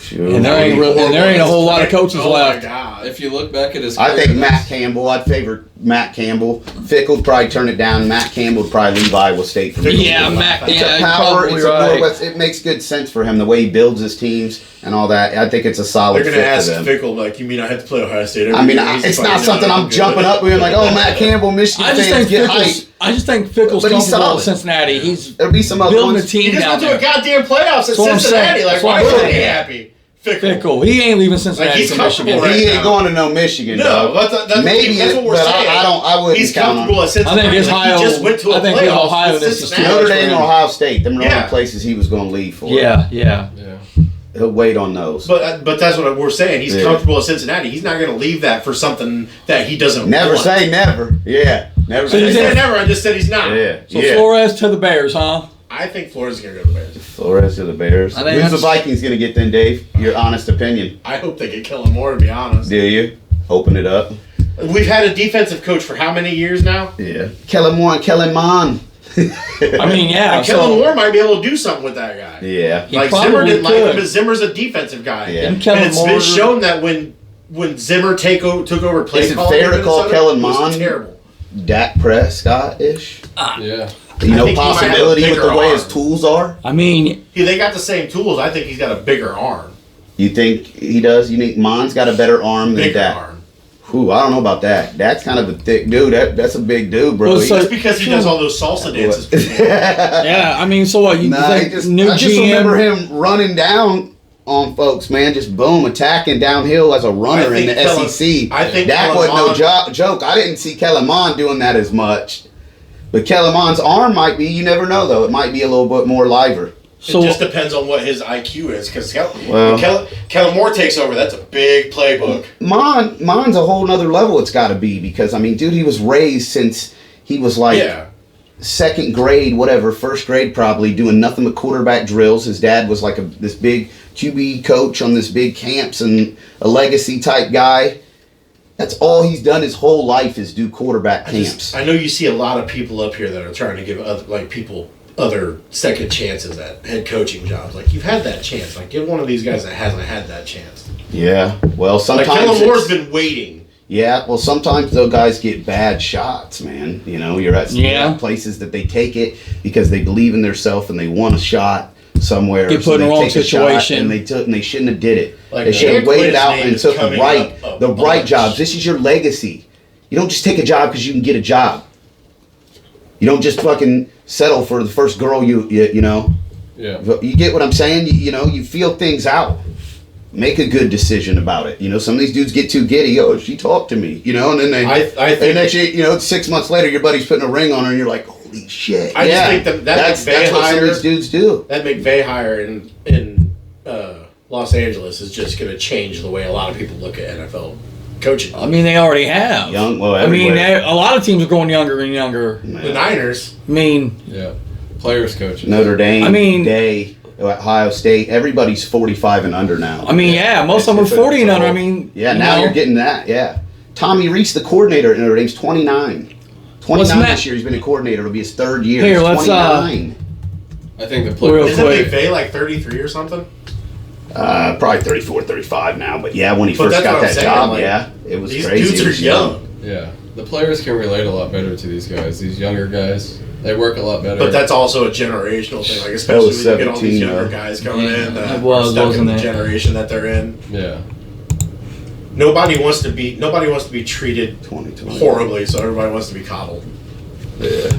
Sure. And there ain't a whole lot of coaches left. My God. If you look back at his I career, think Matt Campbell. I'd favor Matt Campbell. Fickle would probably turn it down. Matt Campbell would probably leave Iowa State for me. Yeah, Matt. It's Yeah, a power. probably It's a right. Northwest. It makes good sense for him the way he builds his teams and all that. I think it's a solid They're fit going to ask for them. Fickle, like, you mean I have to play Ohio State every I mean, year? He's it's like, not "No, something I'm good." jumping up with like, oh, Matt Campbell, Michigan I just fans think get Fickle's. hyped. I just think Fickle's But he's comfortable solid. with Cincinnati. He's There'll be some other building a ones. He team just down went to a there. goddamn playoffs at That's what I'm Cincinnati. saying. Like, That's what why I'm wasn't he saying. happy? Fickle. He ain't leaving Cincinnati Like, he's for comfortable Michigan. right He ain't now. going to no Michigan. No, dog. that's Maybe, that's what we're but saying. I wouldn't He's count on. comfortable at Cincinnati. I think his Like, he just went to a I think his playoffs Ohio with this is Cincinnati. Notre Dame and for him. Ohio State. Them are the Yeah. only places he was going to leave for. Yeah. yeah. He'll wait on those. But that's what we're saying. He's Yeah. comfortable at Cincinnati. He's not going to leave that for something that he doesn't Never want. say never. Yeah. Never So I you didn't say say think- never. I just said he's not. Yeah. So yeah. Flores to the Bears, huh? I think Flores is going to go to the Bears. Flores to the Bears. I think Who's the that's- Vikings going to get then, Dave? Your honest opinion. I hope they get Kellen Moore, to be honest. Do you? Open it up. We've had a defensive coach for how many years now? Yeah. Kellen Moore and Kellen Mond. I mean, yeah. And Kellen So Moore might be able to do something with that guy. Yeah. He Like Zimmer probably didn't like him, could. but Zimmer's a defensive guy. Yeah. And And Kellen it's Moore. been shown that when Zimmer took over play Is it calling fair to in call Minnesota, Kellen it was Mond terrible. Dak Prescott-ish? Yeah. You know, think he might have a possibility with the bigger way arm. his tools are? I mean, They got the same tools. I think he's got a bigger arm. You think he does? You think Mond's got a better arm than Bigger Dak? arm. Ooh, I don't know about that. Dak's kind of a thick dude. That's a big dude, bro. Well, He- so- Just because he does all those salsa dances. yeah. I mean, so what? You Nah, think I new just GM? remember him running down on folks, man. Just boom, attacking downhill as a runner in the Kellen- SEC. I think Dak Kellen wasn't no Mond- joke. I didn't see Kellen Mond doing that as much. But Kellen Mond's arm might be, you never know, though. It might be a little bit more liver. It So just depends on what his IQ is. Because Well- Kellen Moore takes over. That's a big playbook. Mond's a whole nother level it's got to be because, I mean, dude, he was raised since he was like Yeah. second grade, whatever, first grade probably, doing nothing but quarterback drills. His dad was like this big QB coach on this big camps and a legacy type guy. That's all he's done his whole life is do quarterback camps. I know you see a lot of people up here that are trying to give other second chances at head coaching jobs. Like, you've had that chance. Like, give one of these guys that hasn't had that chance. Yeah, well, sometimes Like, Kellen Moore's it's- been waiting. Yeah, well, sometimes those guys get bad shots, man. You know, you're at places that they take it because they believe in themselves and they want a shot somewhere. Get put in they the wrong take a shot situation. and they shouldn't have did it. Like, they should have Dan waited Quinn's out name and is took the coming right up a right bunch. jobs. This is your legacy. You don't just take a job because you can get a job. You don't just fucking settle for the first girl you know. Yeah. You get what I'm saying? You know, you feel things out. Make a good decision about it. You know, some of these dudes get too giddy. Oh, she talked to me. You know, and then I think- and actually, you know, 6 months later, your buddy's putting a ring on her, and you're like, holy shit. I just think that that's McVay what some of hire- these dudes do. That McVay hire in Los Angeles is just going to change the way a lot of people look at NFL coaching. I mean, they already have. Young, well, I mean, everywhere. a lot of teams are going younger and younger. The Niners. I mean, Yeah. Players coaches. Notre Dame, I mean- Day, Ohio State, everybody's 45 and under now. most of them are 40 and under. I mean, Yeah, you now know. you're getting that, yeah. Tommy Reese, the coordinator at Notre Dame's 29. 29 Matt- this year. He's been a coordinator. It'll be his third year. Here, He's let's, 29. I think the Real players. Isn't quick. McVay like 33 or something? Probably 34, 35 now. But yeah, when he But first that's got what I'm that saying, job, like, yeah, it was These crazy. dudes It are was young. Yeah. The players can relate a lot better to these guys. These younger guys. They work a lot better. But that's also a generational thing. Like, especially when was you get all these 17, younger though. guys coming in that It was, are stuck in wasn't the it? generation that they're in. Yeah. Nobody wants to be treated 2020. horribly, so everybody wants to be coddled. Yeah.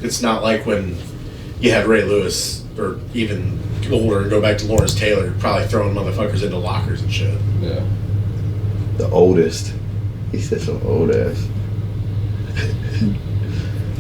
It's not like when you had Ray Lewis, or even older, go back to Lawrence Taylor, probably throwing motherfuckers into lockers and shit. Yeah. The oldest. He said some old ass.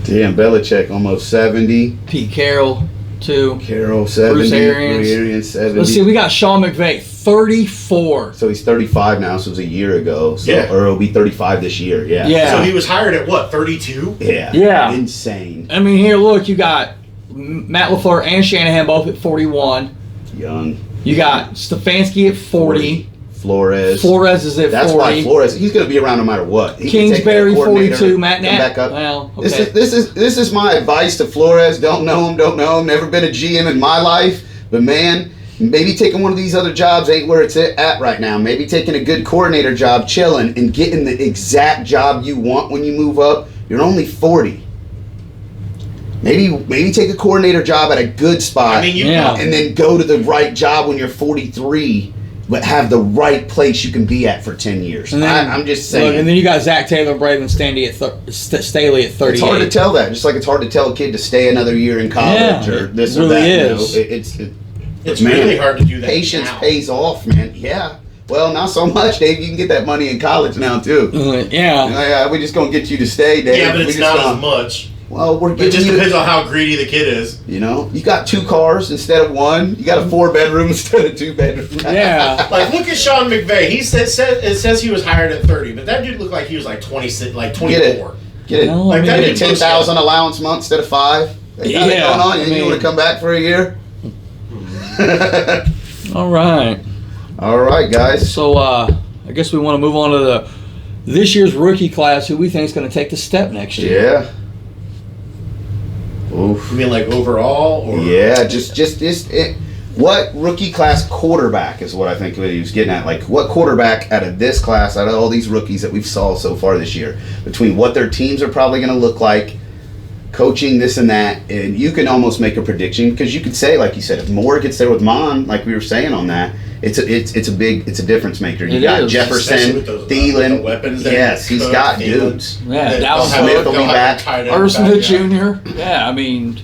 Damn, Belichick almost 70. Pete Carroll, too. Carroll 70. Bruce Arians. Arians 70. Let's see, we got Sean McVay, 34. So he's 35 now, so it was a year ago. So, Yeah. Or he'll be 35 this year, yeah. Yeah. So he was hired at what, 32? Yeah. Yeah. Insane. I mean, here, look, you got Matt LaFleur and Shanahan both at 41. Young. You got Stefanski at 40. Flores. Flores is at 40. That's why Flores. He's going to be around no matter what. He can take Kingsbury that coordinator, 42. Matt come Knapp. back up. Well, okay. This is my advice to Flores. Don't know him. Never been a GM in my life. But man, maybe taking one of these other jobs ain't where it's at right now. Maybe taking a good coordinator job, chilling, and getting the exact job you want when you move up. You're only 40. Maybe take a coordinator job at a good spot. I mean, and then go to the right job when you're 43. But have the right place you can be at for 10 years. And then, I'm just saying. Look, and then you got Zach Taylor, Braden Staley at 38. It's hard to tell that. Just like it's hard to tell a kid to stay another year in college or this or that. Is. It's really hard to do that. Patience now. pays off, man. Yeah. Well, not so much, Dave. You can get that money in college now too. Yeah. We're just gonna get you to stay, Dave. Yeah, but it's not as much. Well, It just depends on how greedy the kid is. You know, you got 2 cars instead of 1. You got a 4-bedroom instead of 2-bedroom. Yeah. Like, look at Sean McVay. It says he was hired at 30, but that dude looked like he was like 26, like 24. Get it. No, Like, that Get a dude looks 10,000 allowance month instead of 5. They got it going on. You want to come back for a year? All right. All right, guys. So I guess we want to move on to this year's rookie class, who we think is going to take the step next year. Yeah. Oof. You mean like overall? Or? Yeah, just what rookie class quarterback is what I think he was getting at. Like, what quarterback out of this class, out of all these rookies that we've saw so far this year, between what their teams are probably going to look like, coaching, this and that, and you can almost make a prediction because you could say, like you said, if Moore gets there with Mon, like we were saying on that, it's a difference maker. You got Jefferson, Thielen, the weapons that yes, he's got dudes. Yeah, Dalvin Smith will be back. Irvin Jr. Yeah, I mean,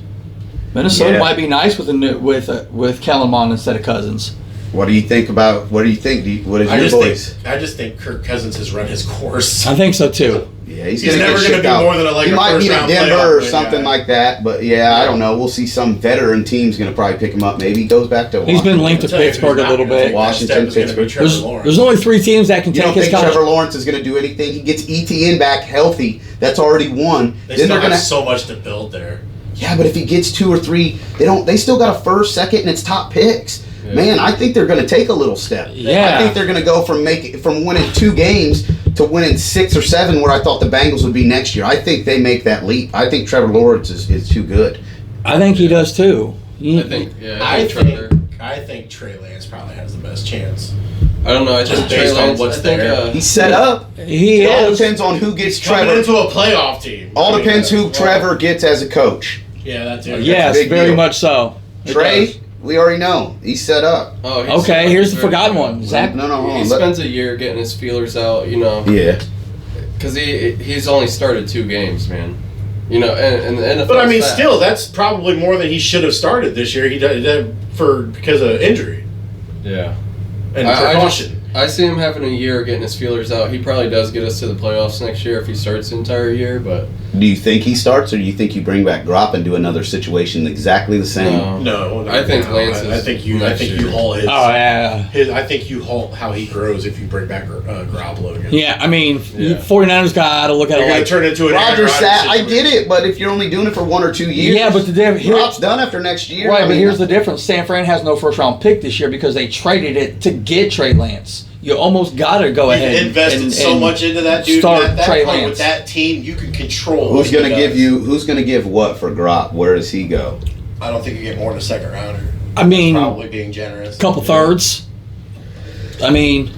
Minnesota might be nice with Kellen Mond instead of Cousins. What do you think about? What do you think? What is your voice? I just think Kirk Cousins has run his course. I think so too. Yeah, he's never going to be more than a he might be in Denver or something guy. like that, but I don't know. We'll see. Some veteran team's going to probably pick him up. Maybe he goes back to. He's been linked to Pittsburgh a little bit. Washington, Pittsburgh. There's only 3 teams that can take his college. Trevor Lawrence is going to do anything? He gets ETN back healthy. That's already one. They still have so much to build there. Yeah, but if he gets 2 or 3, they still got a first, second, and it's top picks. Yeah. Man, I think they're going to take a little step. Yeah. I think they're going to go from winning 2 games to winning 6 or 7, where I thought the Bengals would be next year. I think they make that leap. I think Trevor Lawrence is too good. I think he does too. I think Trey Lance probably has the best chance. I don't know. I just based on what's there. He's set up. He it all is. depends on who gets Coming Trevor into a playoff team. All depends who Trevor gets as a coach. Yeah, that's it. Yes, very much so. Trey, we already know he's set up. Oh, okay. Here's the forgotten one. Zach. No. He spends a year getting his feelers out. Yeah. Because he's only started 2 games, man. And the NFL. But I mean, still, that's probably more than he should have started this year. He did because of injury. Yeah. And precaution. I see him having a year getting his feelers out. He probably does get us to the playoffs next year if he starts the entire year. But do you think he starts, or do you think you bring back Gropp and do another situation exactly the same? No. I think Lance. I think you haul his. Oh yeah. I think you haul how he grows if you bring back Garoppolo again. Yeah, I mean, 49ers got to look at it like turn into an Rodgers. I get it, but if you're only doing it for 1 or 2 years, yeah, but Gropp's done after next year. Right, but here's the difference: San Fran has no first-round pick this year because they traded it to get Trey Lance. You almost got to go ahead. Invested so much into that dude. Start at that Trey point Lance. with that team, you can control. Who's going to give what for Gropp? Where does he go? I don't think you get more than a second rounder. I mean, probably being generous. Couple thirds. I mean,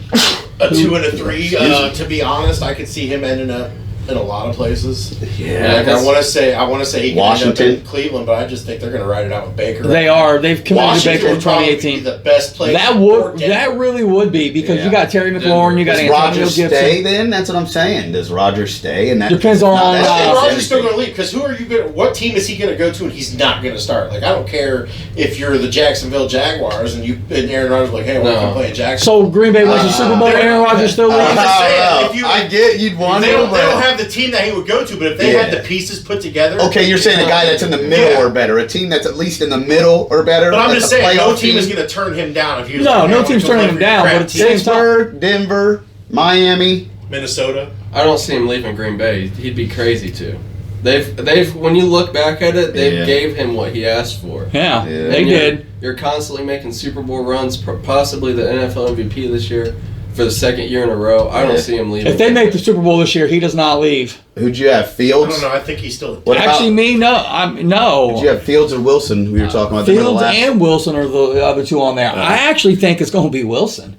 a 2 and a 3. To be honest, I could see him ending up in a lot of places. Yeah, I want to say he can Washington, end up in Cleveland, but I just think they're going to ride it out with Baker. They are. They've committed to Baker in 2018. Be the best place. That really would be because you got Terry McLaurin, you got Does Antonio Rodgers Gibson. stay then? That's what I'm saying. Does Rodgers stay? And that depends on. I think Rodgers still going to leave because who are you going? What team is he going to go to? And he's not going to start. Like I don't care if you're the Jacksonville Jaguars and Aaron Rodgers like, hey, I want to play Jacksonville. So Green Bay wins the Super Bowl. Aaron Rodgers still leaves. I get you'd want. They don't have the team that he would go to, but if they had the pieces put together. Okay, you're saying a guy that's in the middle or better, a team that's at least in the middle or better. But I'm just saying, no team is going to turn him down if he was. No team's turning him down. But at the same time, Denver, Miami, Minnesota. I don't see him leaving Green Bay. He'd be crazy to. They've when you look back at it, they Yeah. gave him what he asked for. Yeah, Yeah. they did. You're constantly making Super Bowl runs, possibly the NFL MVP this year for the second year in a row. I don't Yeah. see him leaving. If they make the Super Bowl this year, he does not leave. Who'd you have, I Fields? don't know. I think he's still. What about- Actually, me, no. No. Did you have Fields or Wilson? We were talking about them in the Fields last. and Wilson are the other two on there. I actually think it's going to be Wilson.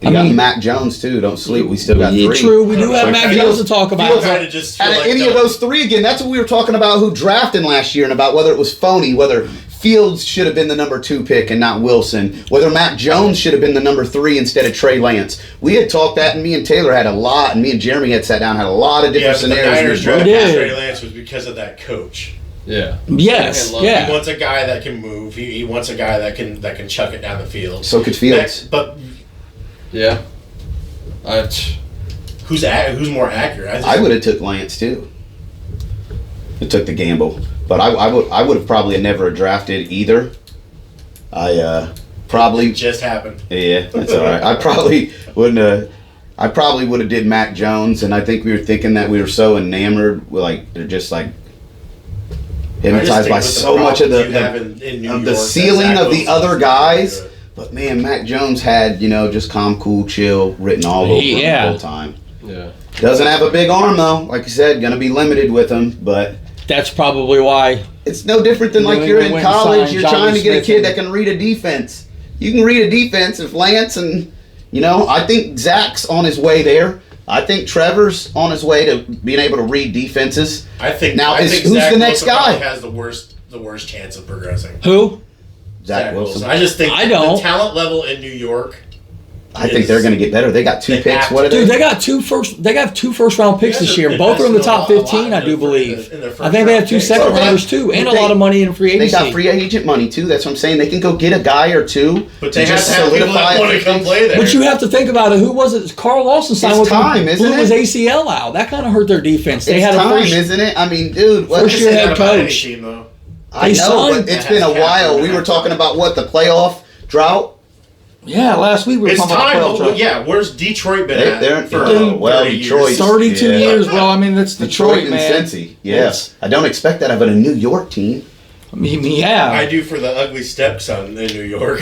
You got Mac Jones too. Don't sleep. We still got three. True, we do have Mac Fields- Jones to talk about. Fields- Kind of just feel Out of like any of those three again, that's what we were talking about. Who drafted last year and about whether it was phony, whether Fields should have been the number 2 pick and not Wilson, whether Mac Jones should have been the number 3 instead of Trey Lance. We had talked that, and me and Taylor had a lot, and me and Jeremy had sat down, had a lot of Yeah, different but the scenarios. Niners we drafted did. Trey Lance was because of that coach. Yeah. Yes, Second-hand yeah. He wants a guy that can move. He wants a guy that can chuck it down the field. So could Fields. But Yeah. who's more accurate? I would have took Lance too. I took the gamble, but I would have probably never drafted either. I probably It just happened. Yeah, that's all right. I probably wouldn't have. I probably would have did Mac Jones, and I think we were thinking that we were so enamored with they're just I just hypnotized think by with so much of problems you have in New the York, ceiling that of the Zach other Wilson's guys. good. But man, Mac Jones had just calm, cool, chill written all over him the whole time. Yeah. Doesn't have a big arm though. Like you said, gonna be limited with him, but. That's probably why. It's no different than like New you're England in went and college. signed You're Johnny trying to get a Smith kid and- that can read a defense. You can read a defense if Lance and I think Zach's on his way there. I think Trevor's on his way to being able to read defenses. I think Now, I think who's Zach the next Wilson probably guy? has the worst chance of progressing. Who? Zach Wilson. I just think I don't. the talent level in New York. I think they're going to get better. They got 2 They picks. have What are Dude, they? they got two first round picks this year. Both are in the top 15, I do believe. I think they have 2 second Okay. rounders too, and a They- lot of money in free They agency. got free agent money too. That's what I'm saying. They can go get a guy or two. But they have just to have people that want to come play there. But you have to think about it. Who was it? Carl Lawson signed It's with time, them. isn't Blew it? his ACL out. That kind of hurt their defense. They It's had a time, first. isn't it? I mean, dude. What, First year Say that head about any coach. team, though. I They know, signed- but it's been a while. We were talking about what the playoff drought. Yeah, last week we were It's talking time. about Well, yeah, where's Detroit been They're at for well, 30 Detroit. years? 32 Yeah. years, bro. I mean, that's Detroit, and man. Cincy. Yes. I don't expect that of a New York team. I mean, yeah. I do for the ugly stepson in New York.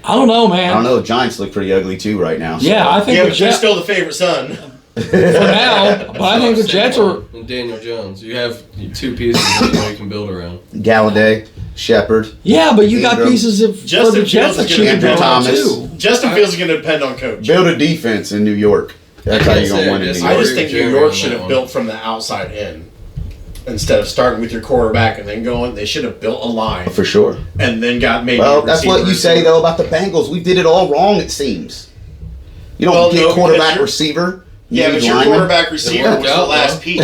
I don't know, man. I don't know. The Giants look pretty ugly too right now. So. Yeah, I think Yeah, the but you're Jets still the favorite son. for now. But I think the Jets are. And Daniel Jones. You have 2 pieces that you can build around. Galladay, Shepard. Yeah, but you got Ingram. pieces of for Justin the Jets Fields that is you gonna can Andrew build on Thomas. too. Justin Fields is going to depend on coach. Build a defense in New York. That's how you're gonna win in New I York. just think New Jeremy York on should that have one. built from the outside in. Instead of starting with your quarterback and then going, they should have built a line For sure. and then got maybe. Well, a that's what you receiver. say though about the Bengals. We did it all wrong. It seems. You don't Well, get no, because quarterback you're- receiver. You Yeah, need but your linemen. quarterback receiver worked was the out, last though. piece.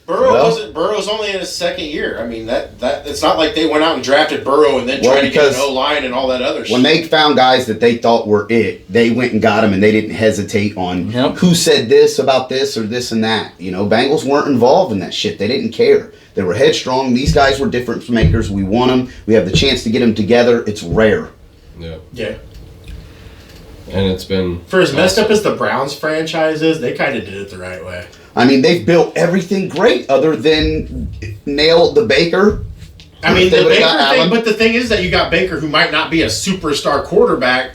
Burrow Well- wasn't. Burrow's only in his second year. I mean that it's not like they went out and drafted Burrow and then Well, tried to get an because O line and all that other shit. When they found guys that they thought were it, they went and got them, and they didn't hesitate on Yep. who said this about this or this and that. Bengals weren't involved in that shit. They didn't care. They were headstrong. These guys were difference makers. We want them. We have the chance to get them together. It's rare. Yeah. yeah, And it's been for as messed up as the Browns franchise is, they kind of did it the right way. I mean, they've built everything great other than nail the Baker. I mean, They the would've Baker got thing, Allen. but the thing is that you got Baker, who might not be a superstar quarterback,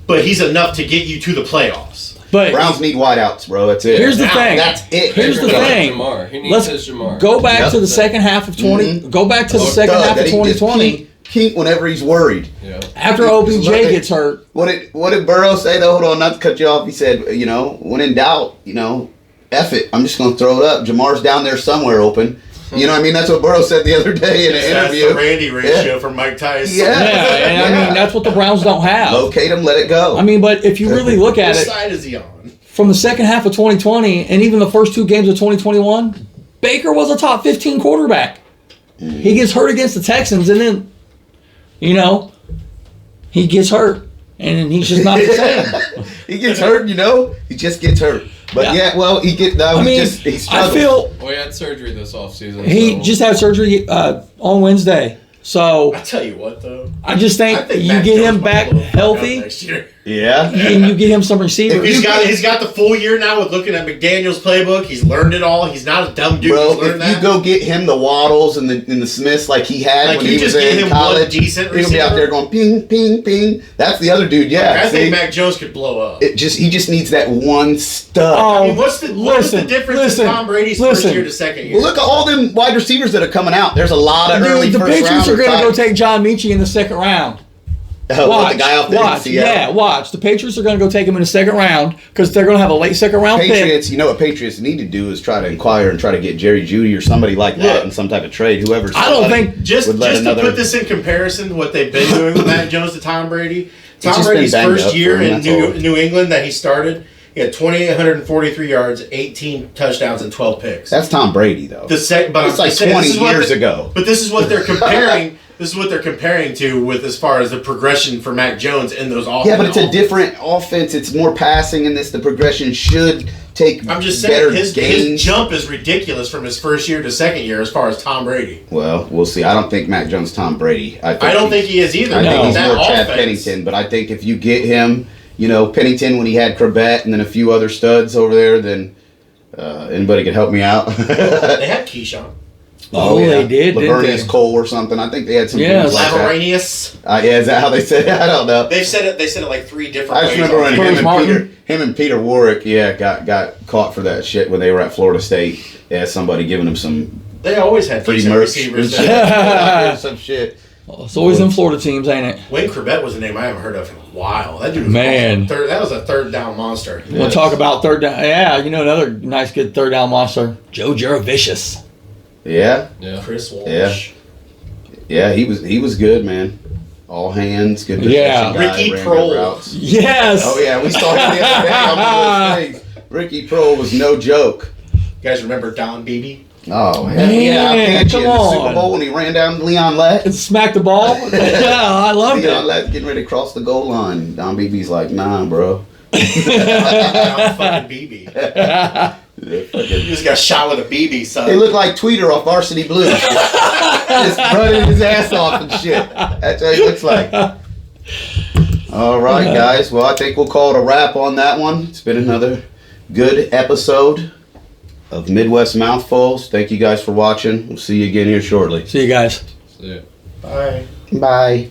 but he's enough to get you to the playoffs. But Browns need wideouts, bro. That's it. here's the Now, thing. That's it. Here's the Baker needs thing. Jamar. He needs Let's his Jamar. go back Yep. to the second half of 20. Go back to the second Doug, half that of he just 2020 kink whenever he's worried. Yeah. after OBJ gets hurt. What did Burrow say though? Hold on, not to cut you off. He said, when in doubt, F it. I'm just gonna throw it up. Jamar's down there somewhere open. You know what I mean? That's what Burrow said the other day in an That's interview. the Randy ratio for Mike Tyson. Yeah. Yeah, and I mean that's what the Browns don't have. Locate him, let it go. I mean, but if you really look at Which it, side is he on? from the second half of 2020 and even the first 2 games of 2021, Baker was a top 15 quarterback. He gets hurt against the Texans, and then, he gets hurt, and then he's just not the same. he gets hurt, he just gets hurt. But Yeah. he I struggles. feel Well, he had surgery this offseason. he so just had surgery on Wednesday. So I tell you what, though. I just think, you Mac get Jones him might back blow the fuck up healthy. next year. Yeah. and you get him some receivers. He's got the full year now with looking at McDaniel's playbook. He's learned it all. He's not a dumb dude. Bro, He's learned if you go get him the Waddles and the Smiths like he had when he was in college, he's gonna be out there going ping, ping, ping. That's the other dude. Yeah, I think Mac Jones could blow up. He just needs that one stud. Oh, I mean, what's the difference in Tom Brady's first year to second year? Well, look at all them wide receivers that are coming out. There's a lot of early the first Patriots are rounders. going to go take John Mechie in the second round. Watch, the guy off the watch, NCAA. yeah, watch. The Patriots are going to go take him in the second round because they're going to have a late second round Patriots, pick. you know what Patriots need to do is try to inquire and try to get Jerry Jeudy or somebody like that in some type of trade. Whoever's I don't think just to put this in comparison, what they've been doing with Mac Jones to Tom Brady. Tom Brady's first year in New England that he started, he had 2,843 yards, 18 touchdowns, and 12 picks. That's Tom Brady, though. It's like 20 years ago. But this is what they're comparing. This is what they're comparing to with as far as the progression for Mac Jones in those offenses. Yeah, but it's a different offense. It's more passing in this. The progression should take I'm just better saying his gains. jump is ridiculous from his first year to second year as far as Tom Brady. Well, we'll see. I don't think Mac Jones Tom Brady. I don't think he is either. I think he's that more Chad offense. Pennington. But I think if you get him, Pennington when he had Corbett and then a few other studs over there, then anybody could help me out. They had Keyshawn. They did. Lavernius Cole or something. I think they had some. Yeah, dudes like that. Lavernius. Is that how they said it? I don't know. They said it like three different I ways. just remember when First him and Peter Warwick, got caught for that shit when they were at Florida State. Yeah, somebody giving him some They always had free decent merch receivers. some shit. It's always them Florida teams, ain't it? Wayne Corbett was a name I haven't heard of in a while. That dude was Man. that was a third down monster. You want to talk about third down? Yeah, another nice, good third down monster. Joe Juravicious. Yeah, Chris Walsh. yeah, he was good, man. All hands, good possession Yeah. guy, Ricky ran good Prohl. routes. Yes. Oh yeah, we saw him the other day on one of those things. Ricky Prohl was no joke. You guys remember Don Beebe? Oh hell Man, yeah! I can't come in the Super on. Bowl when he ran down Leon Lett. And smack the ball. Yeah, I loved Leon it. Lett getting ready to cross the goal line. Don Beebe's like, nah, bro. Don fucking Beebe. He just got shot with a BB, son. They look like Tweeter off Varsity Blues. Just running his ass off and shit. That's how he looks like. All right, guys. Well, I think we'll call it a wrap on that one. It's been another good episode of Midwest Mouthfuls. Thank you guys for watching. We'll see you again here shortly. See you guys. So, yeah. Bye. Bye.